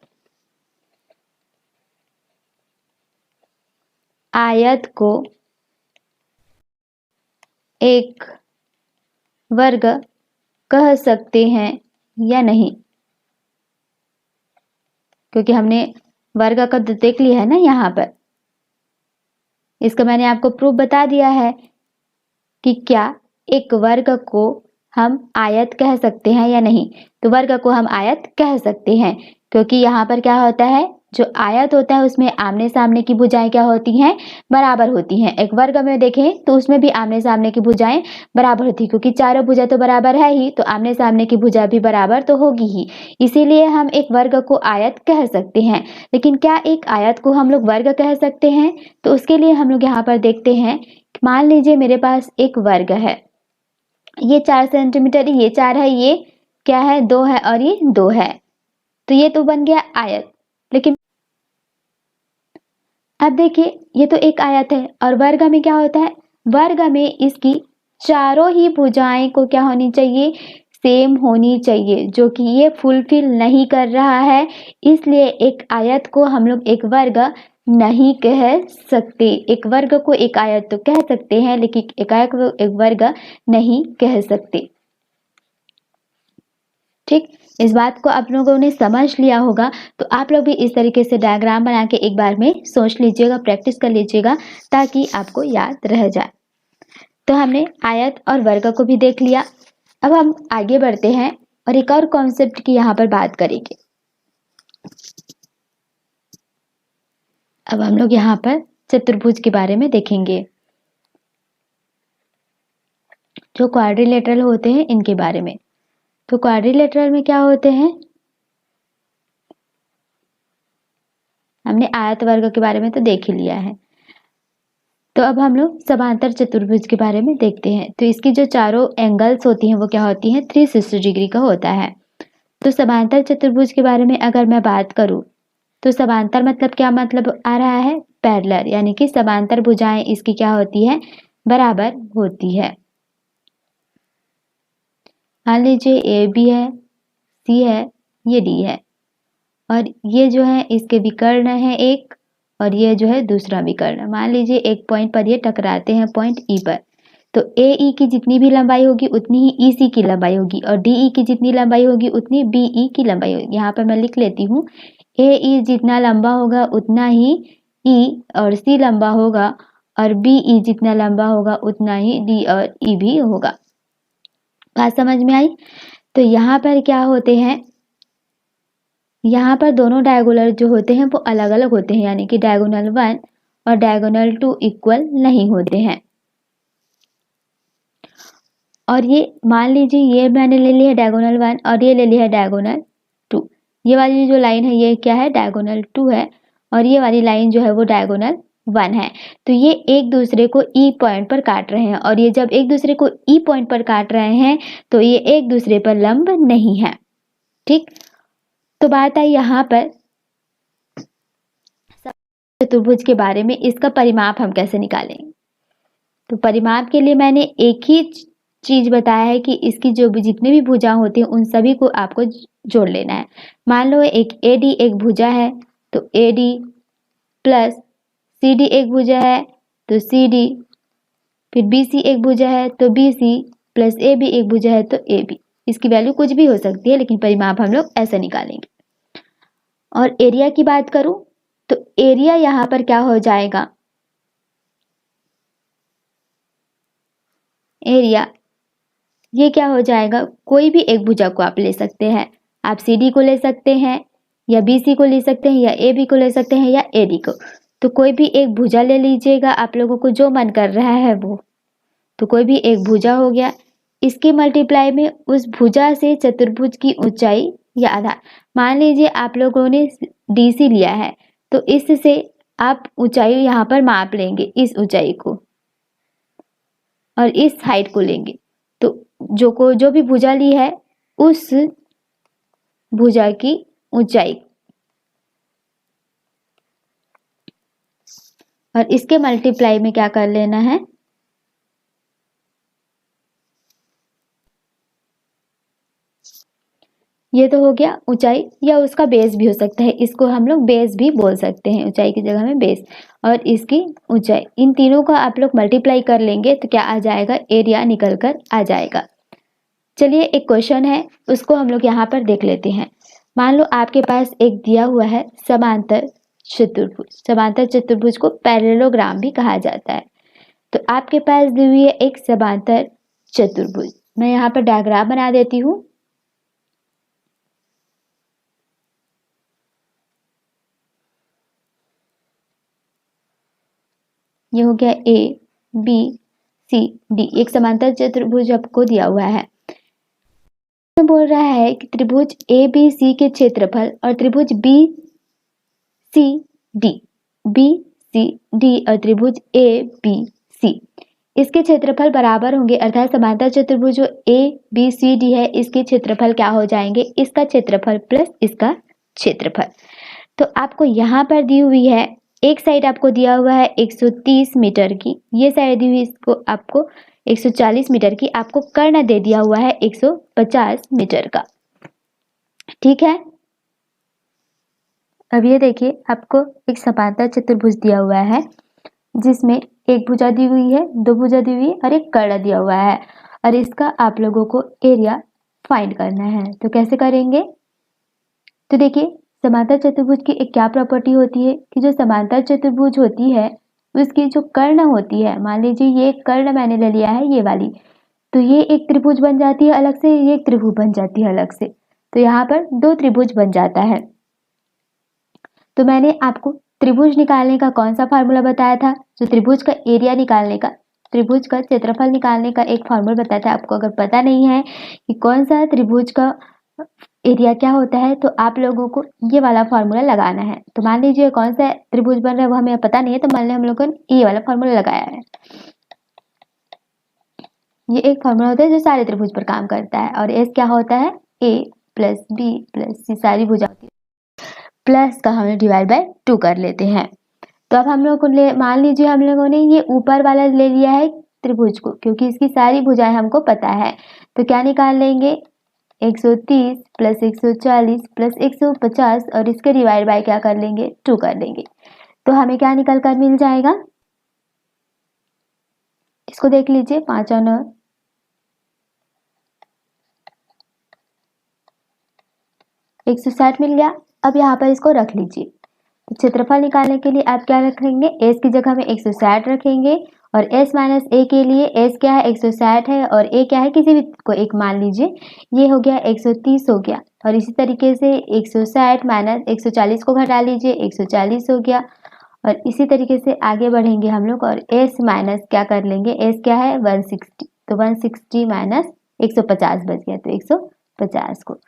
S1: आयत को एक वर्ग कह सकते हैं या नहीं? क्योंकि हमने वर्ग का तो देख लिया है ना, यहाँ पर इसका मैंने आपको प्रूफ बता दिया है कि क्या एक वर्ग को हम आयत कह सकते हैं या नहीं। तो वर्ग को हम आयत कह सकते हैं, क्योंकि यहाँ पर क्या होता है, जो आयत होता है उसमें आमने सामने की भुजाएं क्या होती हैं, बराबर होती हैं। एक वर्ग में देखें तो उसमें भी आमने सामने की भुजाएं बराबर होती है, क्योंकि चारों भुजा तो बराबर है ही, तो आमने सामने की भुजा भी बराबर तो होगी ही। इसीलिए हम एक वर्ग को आयत कह सकते हैं। लेकिन क्या एक आयत को हम लोग वर्ग कह सकते हैं? तो उसके लिए हम लोग यहाँ पर देखते हैं, मान लीजिए मेरे पास एक वर्ग है, ये 4 सेंटीमीटर, ये 4 है, ये क्या है, 2 है और ये 2 है। तो ये तो बन गया आयत। लेकिन अब देखिए ये तो एक आयत है और वर्ग में क्या होता है, वर्ग में इसकी चारों ही भुजाएं को क्या होनी चाहिए, सेम होनी चाहिए, जो कि ये फुलफिल नहीं कर रहा है, इसलिए एक आयत को हम लोग एक वर्ग नहीं कह सकते। एक वर्ग को एक आयत तो कह सकते हैं लेकिन एक आयत को एक वर्ग नहीं कह सकते। ठीक, इस बात को आप लोगों ने समझ लिया होगा, तो आप लोग भी इस तरीके से डायग्राम बना के एक बार में सोच लीजिएगा, प्रैक्टिस कर लीजिएगा ताकि आपको याद रह जाए। तो हमने आयत और वर्ग को भी देख लिया। अब हम आगे बढ़ते हैं और एक और कॉन्सेप्ट की यहाँ पर बात करेंगे। अब हम लोग यहाँ पर चतुर्भुज के बारे में देखेंगे, जो क्वाड्रिलेटरल होते हैं इनके बारे में। तो क्वाड्रिलेटरल में क्या होते हैं, हमने आयत वर्ग के बारे में तो देख ही लिया है। तो अब हम लोग समांतर चतुर्भुज के बारे में देखते हैं। तो इसकी जो चारों एंगल्स होती हैं वो क्या होती हैं, 360 डिग्री का होता है। तो समांतर चतुर्भुज के बारे में अगर मैं बात करूं तो समांतर मतलब क्या मतलब आ रहा है, पैरेलल, यानी कि समांतर भुजाएं इसकी क्या होती है, बराबर होती है। मान लीजिए ए बी है, सी है, ये डी है और ये जो है इसके विकर्ण है एक और ये जो है दूसरा विकर्ण। मान लीजिए एक पॉइंट पर ये टकराते हैं पॉइंट ई पर, तो ए ई की जितनी भी लंबाई होगी उतनी ही ई सी की लंबाई होगी और डी ई की जितनी लंबाई होगी उतनी बी ई की लंबाई होगी। यहाँ पर मैं लिख लेती हूँ, ए ई जितना लंबा होगा उतना ही ई और सी लंबा होगा और बी ई जितना लंबा होगा उतना ही डी और ई भी होगा। बात समझ में आई? तो यहाँ पर क्या होते हैं, यहाँ पर दोनों डायगोनल जो होते हैं वो अलग अलग होते हैं, यानी कि डायगोनल 1 और डायगोनल 2 इक्वल नहीं होते हैं। और ये मान लीजिए ये मैंने ले लिया है डायगोनल 1 और ये ले लिया है डायगोनल 2। ये वाली जो लाइन है ये क्या है, डायगोनल 2 है और ये वाली लाइन जो है वो डायगोनल 1 है। तो ये एक दूसरे को ई पॉइंट पर काट रहे हैं और ये जब एक दूसरे को ई पॉइंट पर काट रहे हैं तो ये एक दूसरे पर लंब नहीं है। ठीक, तो बात आई यहाँ पर चतुर्भुज के बारे में, इसका परिमाप हम कैसे निकालेंगे। तो परिमाप के लिए मैंने एक ही चीज बताया है कि इसकी जो भी जितने भी भुजा होती हैं उन सभी को आपको जोड़ लेना है। मान लो एक AD एक भुजा है तो AD प्लस CD एक भुजा है तो CD, फिर BC एक भुजा है तो BC प्लस AB एक भुजा है तो AB। इसकी वैल्यू कुछ भी हो सकती है लेकिन परिमाप हम लोग ऐसा निकालेंगे। और एरिया की बात करूं तो एरिया यहाँ पर क्या हो जाएगा, एरिया ये क्या हो जाएगा, कोई भी एक भुजा को आप ले सकते हैं। आप CD को ले सकते हैं या BC को ले सकते हैं या AB को ले सकते हैं या AD को। तो कोई भी एक भुजा ले लीजिएगा, आप लोगों को जो मन कर रहा है वो। तो कोई भी एक भुजा हो गया, इसकी मल्टीप्लाई में उस भुजा से चतुर्भुज की ऊंचाई या आधार। मान लीजिए आप लोगों ने DC लिया है तो इससे आप ऊंचाई यहाँ पर माप लेंगे, इस ऊंचाई को और इस हाइट को लेंगे। तो जो भी भुजा ली है उस भुजा की ऊंचाई और इसके मल्टीप्लाई में क्या कर लेना है, ये तो हो गया ऊंचाई, या उसका बेस भी हो सकता है, इसको हम लोग बेस भी बोल सकते हैं, ऊंचाई की जगह में बेस और इसकी ऊंचाई, इन तीनों का आप लोग मल्टीप्लाई कर लेंगे तो क्या आ जाएगा, एरिया निकल कर आ जाएगा। चलिए एक क्वेश्चन है उसको हम लोग यहाँ पर देख लेते हैं। मान लो आपके पास एक दिया हुआ है समांतर चतुर्भुज। समांतर चतुर्भुज को पैरेललोग्राम भी कहा जाता है। तो आपके पास दी हुई है एक समांतर चतुर्भुज। मैं यहाँ पर डायग्राम बना देती हूँ। ये हो गया ABCD, एक समांतर चतुर्भुज आपको दिया हुआ है। तो बोल रहा है कि त्रिभुज ABC के क्षेत्रफल और त्रिभुज BCD और त्रिभुज ABC इसके क्षेत्रफल बराबर होंगे, अर्थात समांतर चतुर्भुज जो ABCD है इसके क्षेत्रफल क्या हो जाएंगे, इसका क्षेत्रफल प्लस इसका क्षेत्रफल। तो आपको यहाँ पर दी हुई है एक साइड आपको दिया हुआ है 130 मीटर की, ये साइड दी हुई इसको आपको 140 मीटर की, आपको कर्ण दे दिया हुआ है 150 मीटर का। ठीक है, अब ये देखिए आपको एक समांतर चतुर्भुज दिया हुआ है जिसमें एक भुजा दी हुई है, दो भुजा दी हुई है और एक कर्ण दिया हुआ है, और इसका आप लोगों को एरिया फाइंड करना है। तो कैसे करेंगे? तो देखिए समांतर चतुर्भुज की एक क्या प्रॉपर्टी होती है कि जो समांतर चतुर्भुज होती है उसकी जो कर्ण होती है, मान लीजिए ये कर्ण मैंने ले लिया है ये वाली, तो ये एक त्रिभुज बन जाती है अलग से, ये एक त्रिभुज बन जाती है अलग से, तो यहाँ पर दो त्रिभुज बन जाता है। तो मैंने आपको त्रिभुज निकालने का कौन सा फार्मूला बताया था? जो त्रिभुज का एरिया निकालने का, त्रिभुज का क्षेत्रफल निकालने का एक फार्मूला बताया था। आपको अगर पता नहीं है कि कौन सा त्रिभुज का एरिया क्या होता है तो आप लोगों को ये वाला फार्मूला लगाना है। तो मान लीजिए कौन सा त्रिभुज बन रहा है वो हमें पता नहीं है, तो मान लिया हम लोगों ने ये वाला फार्मूला लगाया है। ये एक फार्मूला होता है जो सारे त्रिभुज पर काम करता है, और एस क्या होता है? ए प्लस बी प्लस सी, सारी भुजा होती है, प्लस का हम डिवाइड बाय 2 कर लेते हैं। तो अब हम लोग को मान लीजिए हम लोगों ने ये ऊपर वाला ले लिया है त्रिभुज को, क्योंकि इसकी सारी भुजाएं हमको पता है, तो क्या निकाल लेंगे? 130 प्लस 140 प्लस 150 और इसके डिवाइड बाय क्या कर लेंगे? 2 कर लेंगे। तो हमें क्या निकल कर मिल जाएगा? इसको देख लीजिए, 5 और 9 160 मिल गया। अब यहाँ पर इसको रख लीजिए। तो क्षेत्रफल निकालने के लिए आप क्या रखेंगे? एस की जगह में 160 रखेंगे, और एस माइनस ए के लिए एस क्या है? 160 है, और ए क्या है? किसी भी को एक मान लीजिए, ये हो गया 130 हो गया, और इसी तरीके से 160 माइनस 140 को घटा लीजिए, 140 हो गया, और इसी तरीके से आगे बढ़ेंगे हम लोग, और एस माइनस क्या कर लेंगे? एस क्या है? 160, तो 160 माइनस 150 बच गया, तो 150 को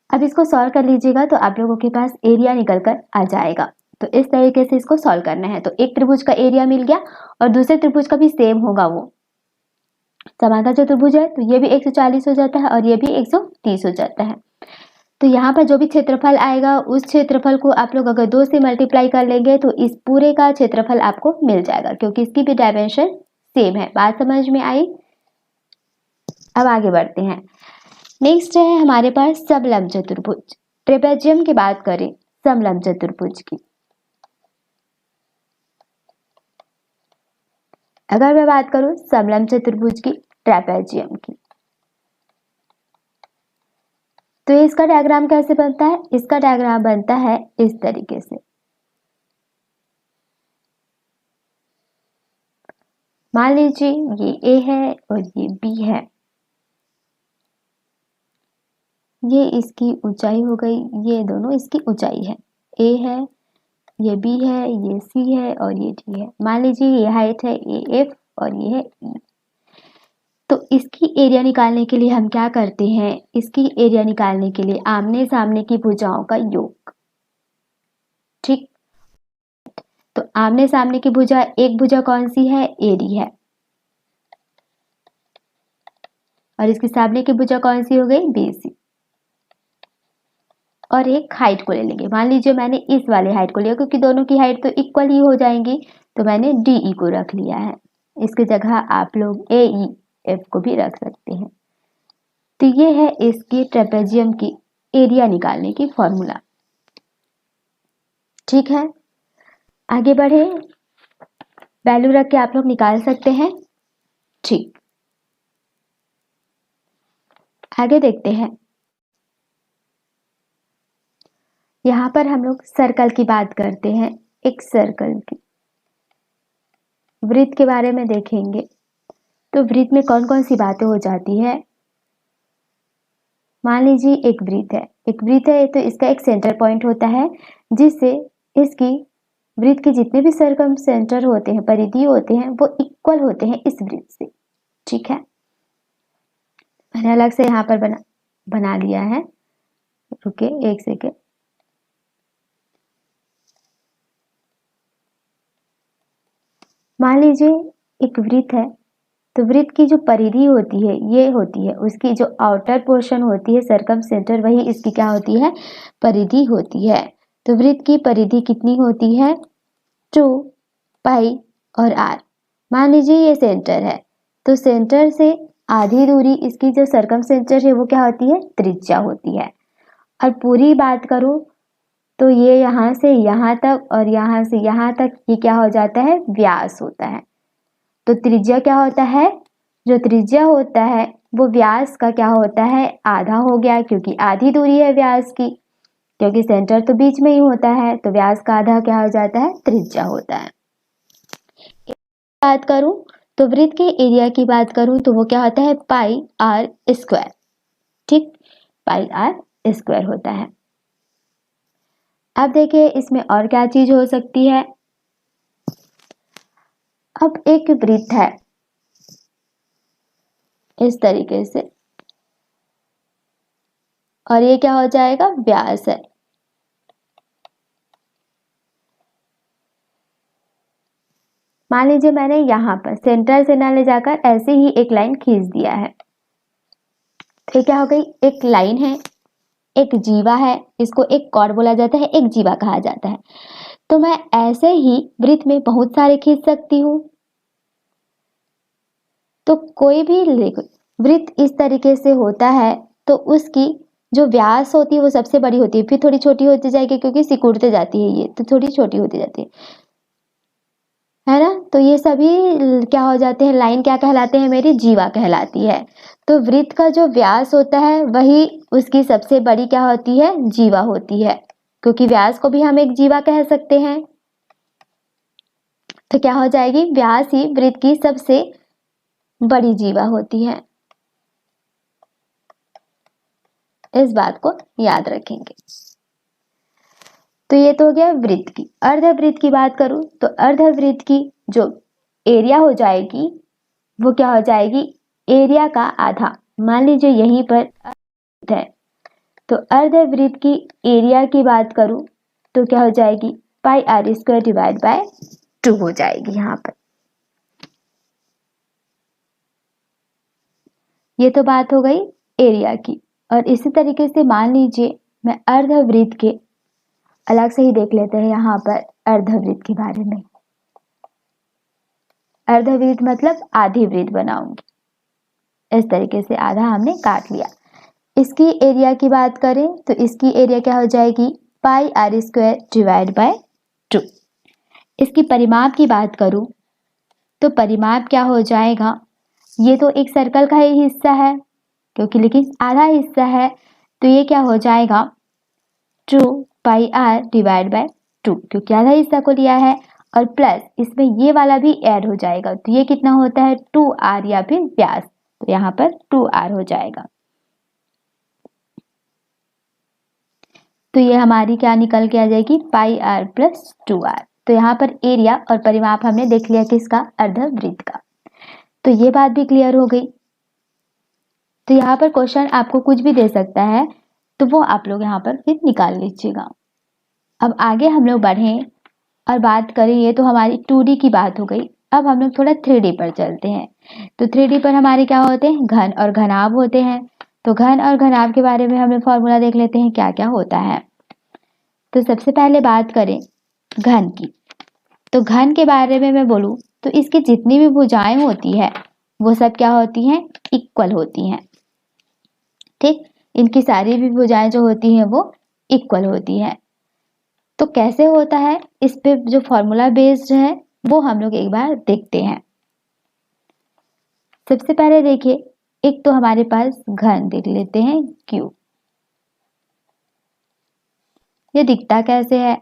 S1: अब इसको सॉल्व कर लीजिएगा तो आप लोगों के पास एरिया निकल कर आ जाएगा। तो इस तरीके से इसको सॉल्व करना है। तो एक त्रिभुज का एरिया मिल गया और दूसरे त्रिभुज का भी सेम होगा, वो समांतर चतुर्भुज है तो ये भी 140 हो जाता है और ये भी 130 हो जाता है। तो यहाँ पर जो भी क्षेत्रफल आएगा उस क्षेत्रफल को आप लोग अगर 2 से मल्टीप्लाई कर लेंगे तो इस पूरे का क्षेत्रफल आपको मिल जाएगा, क्योंकि इसकी भी डायमेंशन सेम है। बात समझ में आई? अब आगे बढ़ते हैं। नेक्स्ट है हमारे पास समलंब चतुर्भुज। ट्रेपेजियम की बात करें, समलंब चतुर्भुज की, अगर मैं बात करूं समलंब चतुर्भुज की, ट्रेपेजियम की, तो इसका डायग्राम कैसे बनता है? इसका डायग्राम बनता है इस तरीके से। मान लीजिए ये ए है और ये बी है, ये इसकी ऊंचाई हो गई, ये दोनों इसकी ऊंचाई है। ए है, ये बी है, ये सी है और ये डी है। मान लीजिए ये हाइट है ए एफ और ये है ई। तो इसकी एरिया निकालने के लिए हम क्या करते हैं? इसकी एरिया निकालने के लिए आमने सामने की भुजाओं का योग। ठीक, तो आमने सामने की भुजा, एक भुजा कौन सी है? एडी है, और इसके सामने की भुजा कौन सी हो गई? बीसी। और एक हाइट को ले लेंगे। मान लीजिए मैंने इस वाले हाइट को लिया, क्योंकि दोनों की हाइट तो इक्वल ही हो जाएंगी, तो मैंने डीई को रख लिया है। इसकी जगह आप लोग ए ई एफ को भी रख सकते हैं। तो ये है इसकी ट्रेपेजियम की एरिया निकालने की फॉर्मूला। ठीक है, आगे बढ़े, वैल्यू रख के आप लोग निकाल सकते हैं। ठीक, आगे देखते हैं। यहाँ पर हम लोग सर्कल की बात करते हैं। एक सर्कल की, वृत्त के बारे में देखेंगे। तो वृत्त में कौन कौन सी बातें हो जाती है? मान लीजिए एक वृत्त है, एक वृत्त है तो इसका एक सेंटर पॉइंट होता है, जिससे इसकी वृत्त के जितने भी सर्कम सेंटर होते हैं, परिधि होते हैं, वो इक्वल होते हैं इस वृत्त से। ठीक है, मैंने अलग से यहाँ पर बना लिया है। रुके एक सेकेंड। मान लीजिए एक वृत्त है, तो वृत्त की जो परिधि होती है ये होती है, उसकी जो आउटर पोर्शन होती है सर्कम सेंटर, वही इसकी क्या होती है? परिधि होती है। तो वृत्त की परिधि कितनी होती है? 2 पाई और r। मान लीजिए ये सेंटर है, तो सेंटर से आधी दूरी इसकी जो सर्कमसेंटर है वो क्या होती है, त्रिज्या होती है। और पूरी बात करूं तो ये यहाँ से यहाँ तक और यहाँ से यहाँ तक ये क्या हो जाता है, व्यास होता है। तो त्रिज्या क्या होता है, जो त्रिज्या होता है वो व्यास का क्या होता है, आधा हो गया, क्योंकि आधी दूरी है व्यास की, क्योंकि सेंटर तो बीच में ही होता है, तो व्यास का आधा क्या हो जाता है, त्रिज्या होता है। बात करूं तो वृत्त के एरिया की बात करूं तो वो क्या होता है, पाई आर स्क्वायर। ठीक, पाई आर स्क्वायर होता है। अब देखिए इसमें और क्या चीज हो सकती है। अब एक वृत्त है इस तरीके से, और ये क्या हो जाएगा, व्यास है। मान लीजिए मैंने यहाँ पर सेंटर से ना ले जाकर ऐसे ही एक लाइन खींच दिया है, तो क्या हो गई, एक लाइन है, एक जीवा है, इसको एक कॉर्ड बोला जाता है, एक जीवा कहा जाता है। तो मैं ऐसे ही वृत्त में बहुत सारे खींच सकती हूँ। तो कोई भी वृत्त इस तरीके से होता है तो उसकी जो व्यास होती है वो सबसे बड़ी होती है, फिर थोड़ी छोटी होती जाएगी क्योंकि सिकुड़ते जाती है ये, तो थोड़ी छोटी होती जाती है ना। तो ये सभी क्या हो जाते हैं, लाइन क्या कहलाते हैं, मेरी जीवा कहलाती है। तो वृत्त का जो व्यास होता है वही उसकी सबसे बड़ी क्या होती है, जीवा होती है, क्योंकि व्यास को भी हम एक जीवा कह सकते हैं। तो क्या हो जाएगी, व्यास ही वृत्त की सबसे बड़ी जीवा होती है। इस बात को याद रखेंगे। तो ये तो हो गया वृत्त की। अर्धवृत्त की बात करूं तो अर्धवृत्त की जो एरिया हो जाएगी वो क्या हो जाएगी, एरिया का आधा। मान लीजिए यहीं पर है, तो अर्धवृत्त की एरिया की बात करूं तो क्या हो जाएगी, पाई आर स्क्वायर डिवाइड बाय 2 हो जाएगी यहाँ पर। ये तो बात हो गई एरिया की। और इसी तरीके से मान लीजिए मैं अर्धवृत्त के अलग से ही देख लेते हैं यहाँ पर अर्धवृत्त के बारे में। अर्धवृत्त मतलब आधी वृत्त बनाऊंगी। इस तरीके से आधा हमने काट लिया। इसकी एरिया की बात करें तो इसकी एरिया क्या हो जाएगी, पाई आर स्क्वायर डिवाइड बाय 2। इसकी परिमाप की बात करूं तो परिमाप क्या हो जाएगा, ये तो एक सर्कल का ही हिस्सा है क्योंकि लेकिन आधा हिस्सा है, तो ये क्या हो जाएगा 2 पाई आर डिवाइड बाय 2, क्योंकि आधा हिस्सा को लिया है, और प्लस इसमें ये वाला भी ऐड हो जाएगा, तो ये कितना होता है 2r या फिर व्यास, तो यहाँ पर 2r हो जाएगा। तो ये हमारी क्या निकल के आ जाएगी, पाई आर प्लस 2r। तो यहाँ पर एरिया और परिमाप हमने देख लिया किसका, अर्धवृत्त का। तो ये बात भी क्लियर हो गई। तो यहाँ पर क्वेश्चन आपको कुछ भी दे सकता है, तो वो आप लोग यहाँ पर फिर निकाल लीजिएगा। अब आगे हम लोग बढ़ें और बात करें, ये तो हमारी 2D की बात हो गई। अब हम लोग थोड़ा 3D पर चलते हैं। तो 3D पर हमारे क्या होते हैं, घन और घनाभ होते हैं। तो घन और घनाभ के बारे में हम लोग फॉर्मूला देख लेते हैं क्या क्या होता है। तो सबसे पहले बात करें घन की, तो घन के बारे में मैं बोलूँ तो इसकी जितनी भी भुजाएं होती है वो सब क्या होती हैं, इक्वल होती हैं। ठीक, इनकी सारी भी भुजाएं जो होती हैं वो इक्वल होती हैं। तो कैसे होता है, इस पे जो फॉर्मूला बेस्ड है वो हम लोग एक बार देखते हैं। सबसे पहले देखिए, एक तो हमारे पास घन देख लेते हैं Q। ये दिखता कैसे है,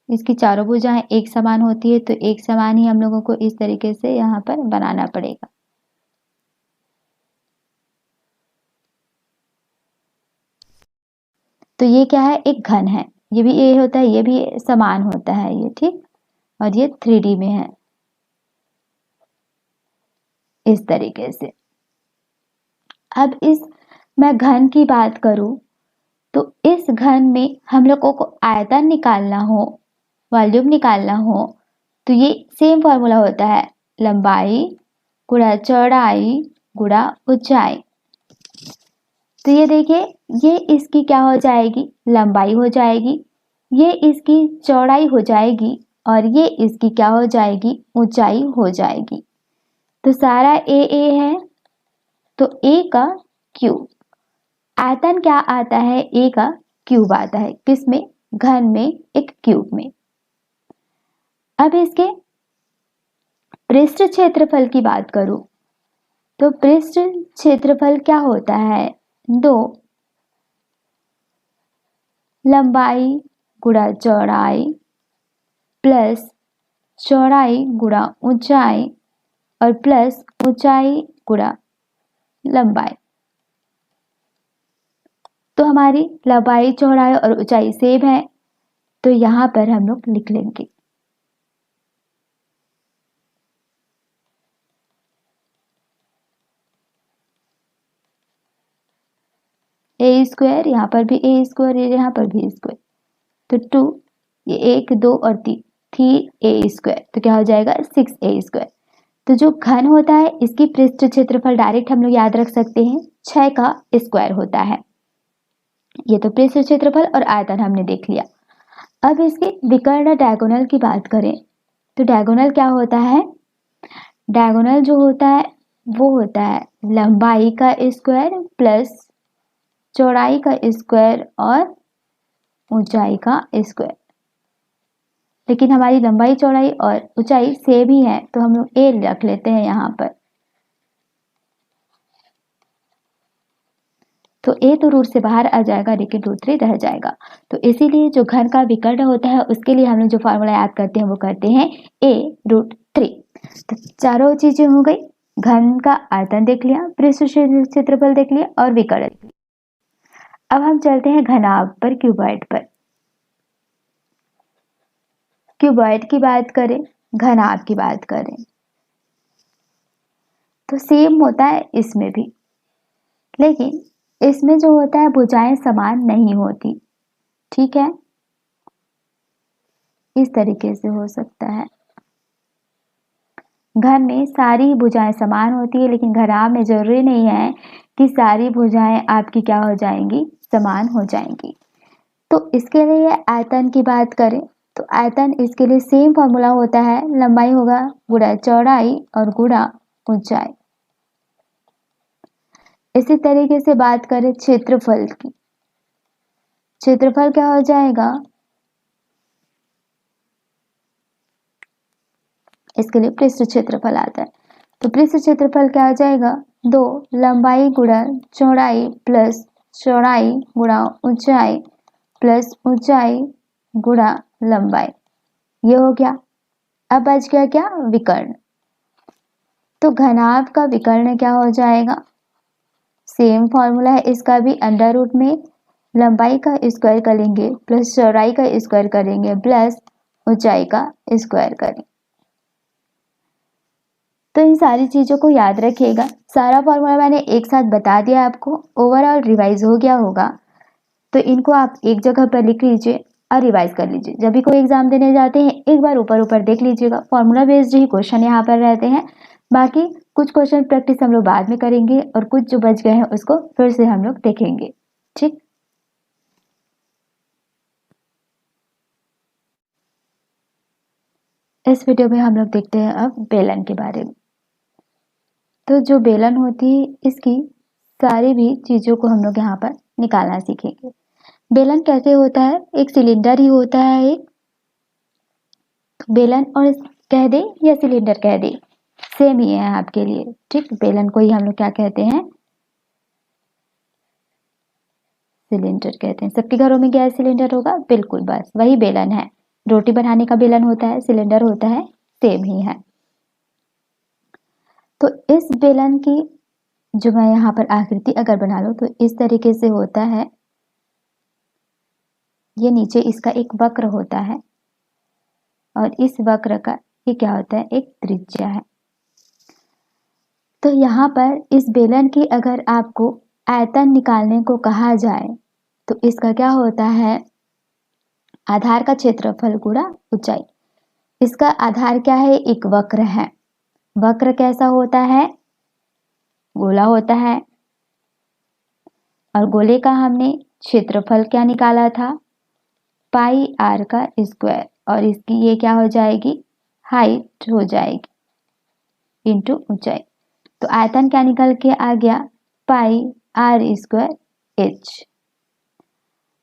S1: इसकी चारों भुजाएं एक समान होती है, तो एक समान ही हम लोगों को इस तरीके से यहाँ पर बनाना पड़ेगा। तो ये क्या है, एक घन है, ये भी ये होता है, ये भी समान होता है ये, ठीक। और ये 3D में है इस तरीके से। अब इस मैं घन की बात करूं तो इस घन में हम लोगों को आयतन निकालना हो, वॉल्यूम निकालना हो, तो ये सेम फॉर्मूला होता है, लंबाई गुणा चौड़ाई गुणा ऊंचाई। तो ये देखिए, ये इसकी क्या हो जाएगी, लंबाई हो जाएगी, ये इसकी चौड़ाई हो जाएगी और ये इसकी क्या हो जाएगी, ऊंचाई हो जाएगी। तो सारा ए है, तो ए का क्यूब। आयतन क्या आता है, ए का क्यूब आता है। किसमें, घन में, एक क्यूब में। अब इसके पृष्ठ क्षेत्रफल की बात करूं तो पृष्ठ क्षेत्रफल क्या होता है, 2 लंबाई गुणा चौड़ाई प्लस चौड़ाई गुणा ऊंचाई और प्लस ऊंचाई गुणा लंबाई। तो हमारी लंबाई चौड़ाई और ऊंचाई सेम है, तो यहां पर हम लोग लिख लेंगे ए स्क्वायर, यहाँ पर भी ए स्क्वायर, यहाँ पर भी स्क्वायर, तो 2, ये 1 2 और 3, 3a स्क्वायर, तो क्या हो जाएगा 6a स्क्वायर। तो जो घन होता है इसकी पृष्ठ क्षेत्रफल डायरेक्ट हम लोग याद रख सकते हैं, 6 का स्क्वायर होता है। ये तो पृष्ठ क्षेत्रफल और आयतन हमने देख लिया। अब इसके विकर्ण डायगोनल की बात करें तो डायगोनल क्या होता है, डायगोनल जो होता है वो होता है लंबाई का स्क्वायर प्लस चौड़ाई का स्क्वायर और ऊंचाई का स्क्वायर। लेकिन हमारी लंबाई चौड़ाई और ऊंचाई सेम ही है, तो हम लोग ए रख लेते हैं यहाँ पर। तो ए तो रूट से बाहर आ जाएगा, लेकिन रूट 3 रह जाएगा। तो इसीलिए जो घन का विकर्ण होता है उसके लिए हम लोग जो फॉर्मूला याद करते हैं वो करते हैं a√3। तो चारों चीजें हो गई, घन का आयतन देख लिया, पृष्ठ क्षेत्रफल देख लिया और विकर्ण। अब हम चलते हैं घनाभ पर, क्यूबॉइड पर। क्यूबॉइड की बात करें, घनाभ की बात करें तो सेम होता है इसमें भी, लेकिन इसमें जो होता है भुजाएं समान नहीं होती। ठीक है, इस तरीके से हो सकता है। घन में सारी भुजाएं समान होती है, लेकिन घनाभ में जरूरी नहीं है कि सारी भुजाएं आपकी क्या हो जाएंगी, समान हो जाएंगी। तो इसके लिए आयतन की बात करें तो आयतन इसके लिए सेम फॉर्मूला होता है, लंबाई होगा गुणा चौड़ाई और गुणा ऊंचाई। इसी तरीके से बात करें क्षेत्रफल की, क्षेत्रफल क्या हो जाएगा, इसके लिए पृष्ठ क्षेत्रफल आता है। तो पृष्ठ क्षेत्रफल क्या हो जाएगा, 2 लंबाई गुणा चौड़ाई प्लस चौड़ाई गुणा ऊंचाई प्लस ऊंचाई गुणा लंबाई। ये हो गया। अब बच गया क्या, विकर्ण। तो घनाभ का विकर्ण क्या हो जाएगा, सेम फॉर्मूला है इसका भी, अंडर रूट में लंबाई का स्क्वायर करेंगे प्लस चौड़ाई का स्क्वायर करेंगे प्लस ऊंचाई का स्क्वायर करेंगे। तो इन सारी चीजों को याद रखिएगा। सारा फॉर्मूला मैंने एक साथ बता दिया आपको, ओवरऑल रिवाइज हो गया होगा। तो इनको आप एक जगह पर लिख लीजिए और रिवाइज कर लीजिए। जब भी कोई एग्जाम देने जाते हैं एक बार ऊपर ऊपर देख लीजिएगा, फॉर्मूला बेस्ड ही क्वेश्चन यहाँ पर रहते हैं। बाकी कुछ क्वेश्चन प्रैक्टिस हम लोग बाद में करेंगे और कुछ जो बच गए हैं उसको फिर से हम लोग देखेंगे। ठीक, इस वीडियो में हम लोग देखते हैं अब बेलन के बारे में। तो जो बेलन होती है इसकी सारी भी चीजों को हम लोग यहाँ पर निकालना सीखेंगे। बेलन कैसे होता है, एक सिलेंडर ही होता है एक, तो बेलन और कह दे या सिलेंडर कह दे सेम ही है आपके लिए। ठीक, बेलन को ही हम लोग क्या कहते हैं, सिलेंडर कहते हैं। सबके घरों में गैस सिलेंडर होगा, बिल्कुल बस वही बेलन है। रोटी बनाने का बेलन होता है, सिलेंडर होता है, सेम ही है। तो इस बेलन की जो मैं यहाँ पर आकृति अगर बना लूं तो इस तरीके से होता है। ये नीचे इसका एक वक्र होता है और इस वक्र का ये क्या होता है, एक त्रिज्या है। तो यहाँ पर इस बेलन की अगर आपको आयतन निकालने को कहा जाए तो इसका क्या होता है, आधार का क्षेत्रफल गुणा ऊंचाई। इसका आधार क्या है, एक वक्र है। वक्र कैसा होता है, गोला होता है, और गोले का हमने क्षेत्रफल क्या निकाला था, पाई आर का स्क्वायर, और इसकी ये क्या हो जाएगी, हाइट हो जाएगी इंटू ऊंचाई। तो आयतन क्या निकल के आ गया, पाई आर स्क्वायर एच।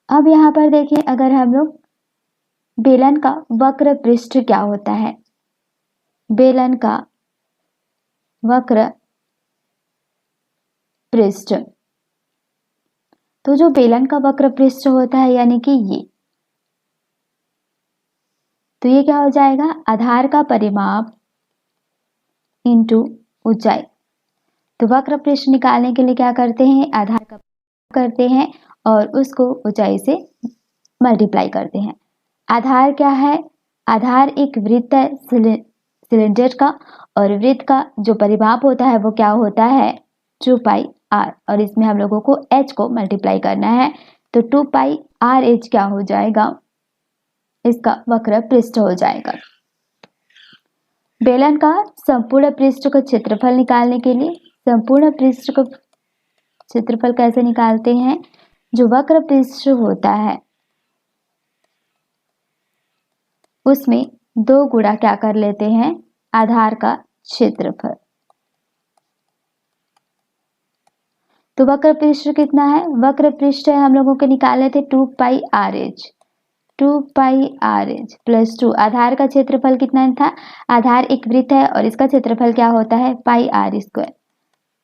S1: अब यहाँ पर देखें, अगर हम लोग बेलन का वक्र पृष्ठ क्या होता है, बेलन का वक्र पृष्ठ, तो जो बेलन का वक्र पृष्ठ होता है यानी कि ये, तो ये क्या हो जाएगा, आधार का परिमाप इंटू ऊंचाई। तो वक्र पृष्ठ निकालने के लिए क्या करते हैं, आधार का करते हैं और उसको ऊंचाई से मल्टीप्लाई करते हैं। आधार क्या है, आधार एक वृत्त है सिलेंडर का, और वृत्त का जो परिमाप होता है वो क्या होता है, 2 पाई आर, और इसमें हम लोगों को h को मल्टीप्लाई करना है। तो 2 पाई आर एच क्या हो जाएगा, इसका वक्र पृष्ठ हो जाएगा। बेलन का संपूर्ण पृष्ठ का क्षेत्रफल निकालने के लिए, संपूर्ण पृष्ठ का क्षेत्रफल कैसे निकालते हैं, जो वक्र पृष्ठ होता है उसमें 2 गुणा क्या कर लेते हैं, आधार का क्षेत्रफल। तो वक्र पृष्ठ कितना है, वक्र पृष्ठ है हम लोगों के निकाले थे 2 पाई आर एच, 2 पाई आर एच प्लस 2, आधार का क्षेत्रफल कितना था, आधार एक वृत्त है और इसका क्षेत्रफल क्या होता है, पाई आर स्क्वायर।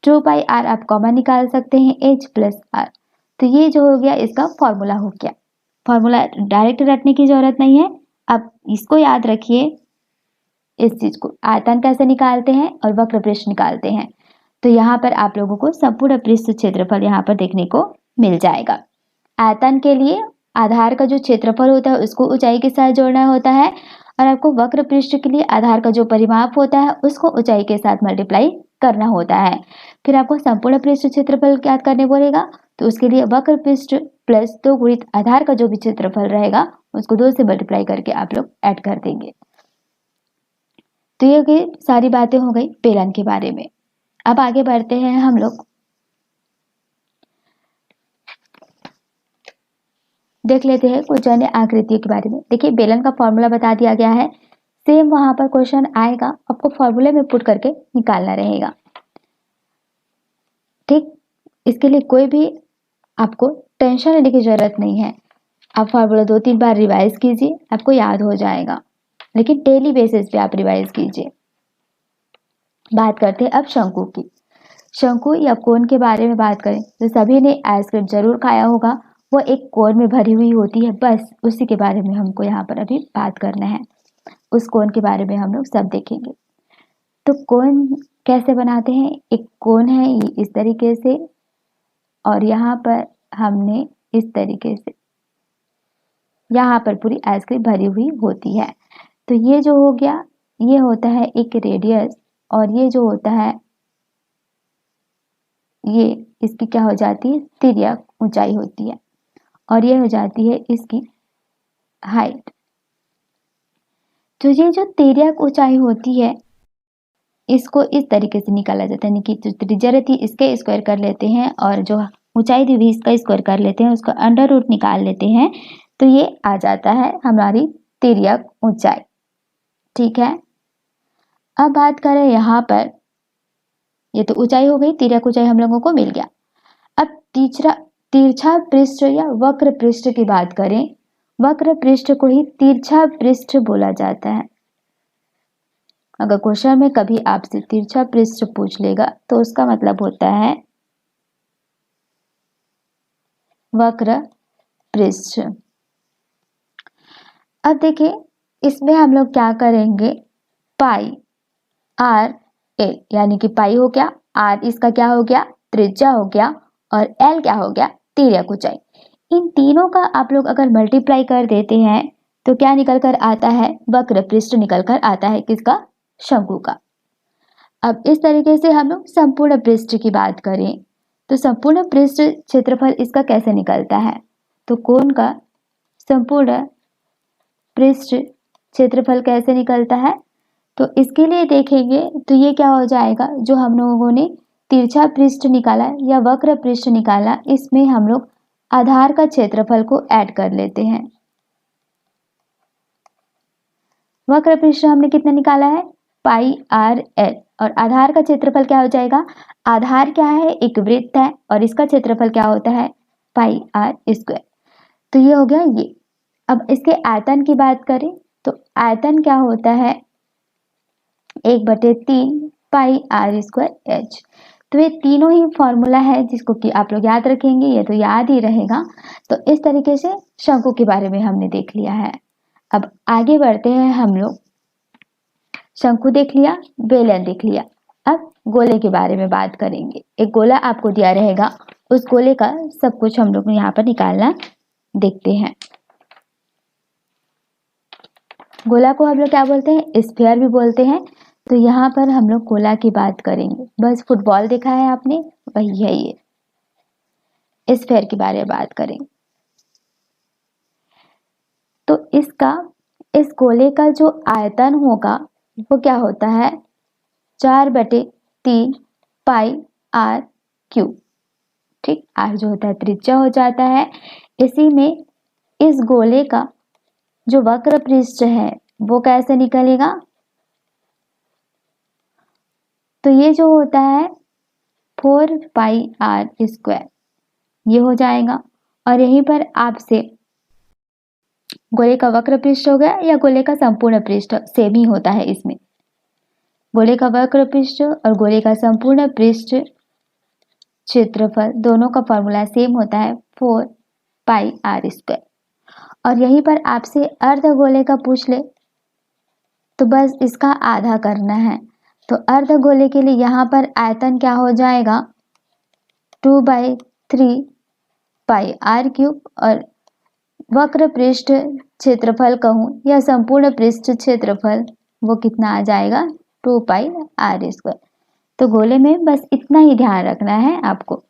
S1: 2 पाई आर आप कॉमन निकाल सकते हैं, एच प्लस आर। तो ये जो हो गया इसका फॉर्मूला हो गया। फॉर्मूला डायरेक्ट रटने की जरूरत नहीं है, अब इसको याद रखिए, इस चीज को, आयतन कैसे निकालते हैं और वक्र पृष्ठ निकालते हैं। तो यहाँ पर आप लोगों को संपूर्ण पृष्ठ क्षेत्रफल यहाँ पर देखने को मिल जाएगा। आयतन के लिए आधार का जो क्षेत्रफल होता है उसको ऊंचाई के साथ जोड़ना होता है, और आपको वक्र पृष्ठ के लिए आधार का जो परिमाप होता है उसको ऊंचाई के साथ मल्टीप्लाई करना होता है। फिर आपको संपूर्ण पृष्ठ क्षेत्रफल ज्ञात करने बोलेगा, तो उसके लिए वक्र पृष्ठ प्लस 2 गुणित आधार का जो भी क्षेत्रफल रहेगा उसको 2 से मल्टीप्लाई करके आप लोग ऐड कर देंगे। तो ये सारी बातें हो गई बेलन के बारे में। अब आगे बढ़ते हैं हम लोग, देख लेते हैं कुछ अन्य आकृतियों के बारे में। देखिए बेलन का फॉर्मूला बता दिया गया है, सेम वहां पर क्वेश्चन आएगा, आपको फॉर्मूले में पुट करके निकालना रहेगा। ठीक, इसके लिए कोई भी आपको टेंशन लेने की जरूरत नहीं है। आप फॉर्मूला 2-3 बार रिवाइज कीजिए, आपको याद हो जाएगा, लेकिन डेली बेसिस पे आप रिवाइज कीजिए। बात करते हैं अब शंकु की। शंकु या कोन के बारे में बात करें तो सभी ने आइसक्रीम जरूर खाया होगा, वो एक कोन में भरी हुई होती है, बस उसी के बारे में हमको यहाँ पर अभी बात करना है। उस कोन के बारे में हम लोग सब देखेंगे। तो कोन कैसे बनाते हैं, एक कोन है ये इस तरीके से, और यहाँ पर हमने इस तरीके से, यहाँ पर पूरी आइसक्रीम भरी हुई होती है। तो ये जो हो गया, ये होता है एक रेडियस, और ये जो होता है ये इसकी क्या हो जाती है, तिर्यक ऊंचाई होती है, और ये हो जाती है इसकी हाइट। तो ये जो तिर्यक ऊंचाई होती है इसको इस तरीके से निकाला जाता है, कि जो त्रिज्या रहती है इसके स्क्वायर कर लेते हैं, और जो ऊंचाई दी हुई इसका स्क्वायर कर लेते हैं, उसका अंडर रूट निकाल लेते हैं, तो ये आ जाता है हमारी तिर्यक ऊंचाई। ठीक है, अब बात करें यहाँ पर, ये तो ऊंचाई हो गई, तिर्यक ऊंचाई हम लोगों को मिल गया। अब तिरछा पृष्ठ या वक्र पृष्ठ की बात करें, वक्र पृष्ठ को ही तिरछा पृष्ठ बोला जाता है। अगर क्वेश्चन में कभी आपसे तिरछा पृष्ठ पूछ लेगा तो उसका मतलब होता है वक्र पृष्ठ। अब देखिए इसमें हम लोग क्या करेंगे, पाई आर एल, यानी कि पाई हो गया, आर इसका क्या हो गया, त्रिज्या हो गया, और एल क्या हो गया, तिर्यक ऊंचाई। इन तीनों का आप लोग अगर मल्टीप्लाई कर देते हैं तो क्या निकल कर आता है, वक्र पृष्ठ निकल कर आता है, किसका, शंकु का। अब इस तरीके से हम लोग संपूर्ण पृष्ठ की बात करें तो संपूर्ण पृष्ठ क्षेत्रफल इसका कैसे निकलता है, तो कोन का संपूर्ण पृष्ठ क्षेत्रफल कैसे निकलता है, तो इसके लिए देखेंगे तो ये क्या हो जाएगा, जो हम लोगों ने तिरछा पृष्ठ निकाला या वक्र पृष्ठ निकाला, इसमें हम लोग आधार का क्षेत्रफल को ऐड कर लेते हैं। वक्र पृष्ठ हमने कितना निकाला है, पाई आर एल। और आधार का क्षेत्रफल क्या हो जाएगा, आधार क्या है, एक वृत्त है और इसका क्षेत्रफल क्या होता है, पाई आर स्क्वायर। तो ये हो गया ये। अब इसके आयतन की बात करें तो आयतन क्या होता है, 1/3 पाई आर स्क्वायर एच। तो ये तीनों ही फॉर्मूला है जिसको कि आप लोग याद रखेंगे, ये तो याद ही रहेगा। तो इस तरीके से शंकु के बारे में हमने देख लिया है। अब आगे बढ़ते हैं हम लोग। शंकु देख लिया, बेलन देख लिया, अब गोले के बारे में बात करेंगे। एक गोला आपको दिया रहेगा, उस गोले का सब कुछ हम लोग यहाँ पर निकालना देखते हैं। गोला को हम लोग क्या बोलते हैं, स्फीयर भी बोलते हैं। तो यहाँ पर हम लोग गोला की बात करेंगे। बस फुटबॉल देखा है आपने, वही है ये। स्फीयर के बारे में बात करेंगे तो इस गोले का जो आयतन होगा वो क्या होता है, 4/3 पाई आर क्यूब। ठीक, आर जो होता है त्रिज्या हो जाता है। इसी में इस गोले का जो वक्र पृष्ठ है वो कैसे निकलेगा, तो ये जो होता है 4 पाई आर स्क्वायर, ये हो जाएगा। और यहीं पर आपसे गोले का वक्र पृष्ठ हो गया या गोले का संपूर्ण पृष्ठ, सेम ही होता है इसमें। गोले का वक्र पृष्ठ और गोले का संपूर्ण पृष्ठ क्षेत्रफल दोनों का फॉर्मूला सेम होता है, 4 पाई आर स्क्वायर। और यहीं पर आपसे अर्धगोले का पूछ ले तो बस इसका आधा करना है। तो अर्धगोले के लिए यहाँ पर आयतन क्या हो जाएगा, 2/3 पाई आर क्यूब। और वक्र पृष्ठ क्षेत्रफल कहूँ या संपूर्ण पृष्ठ क्षेत्रफल वो कितना आ जाएगा, 2 पाई आर स्क्वायर। तो गोले में बस इतना ही ध्यान रखना है आपको।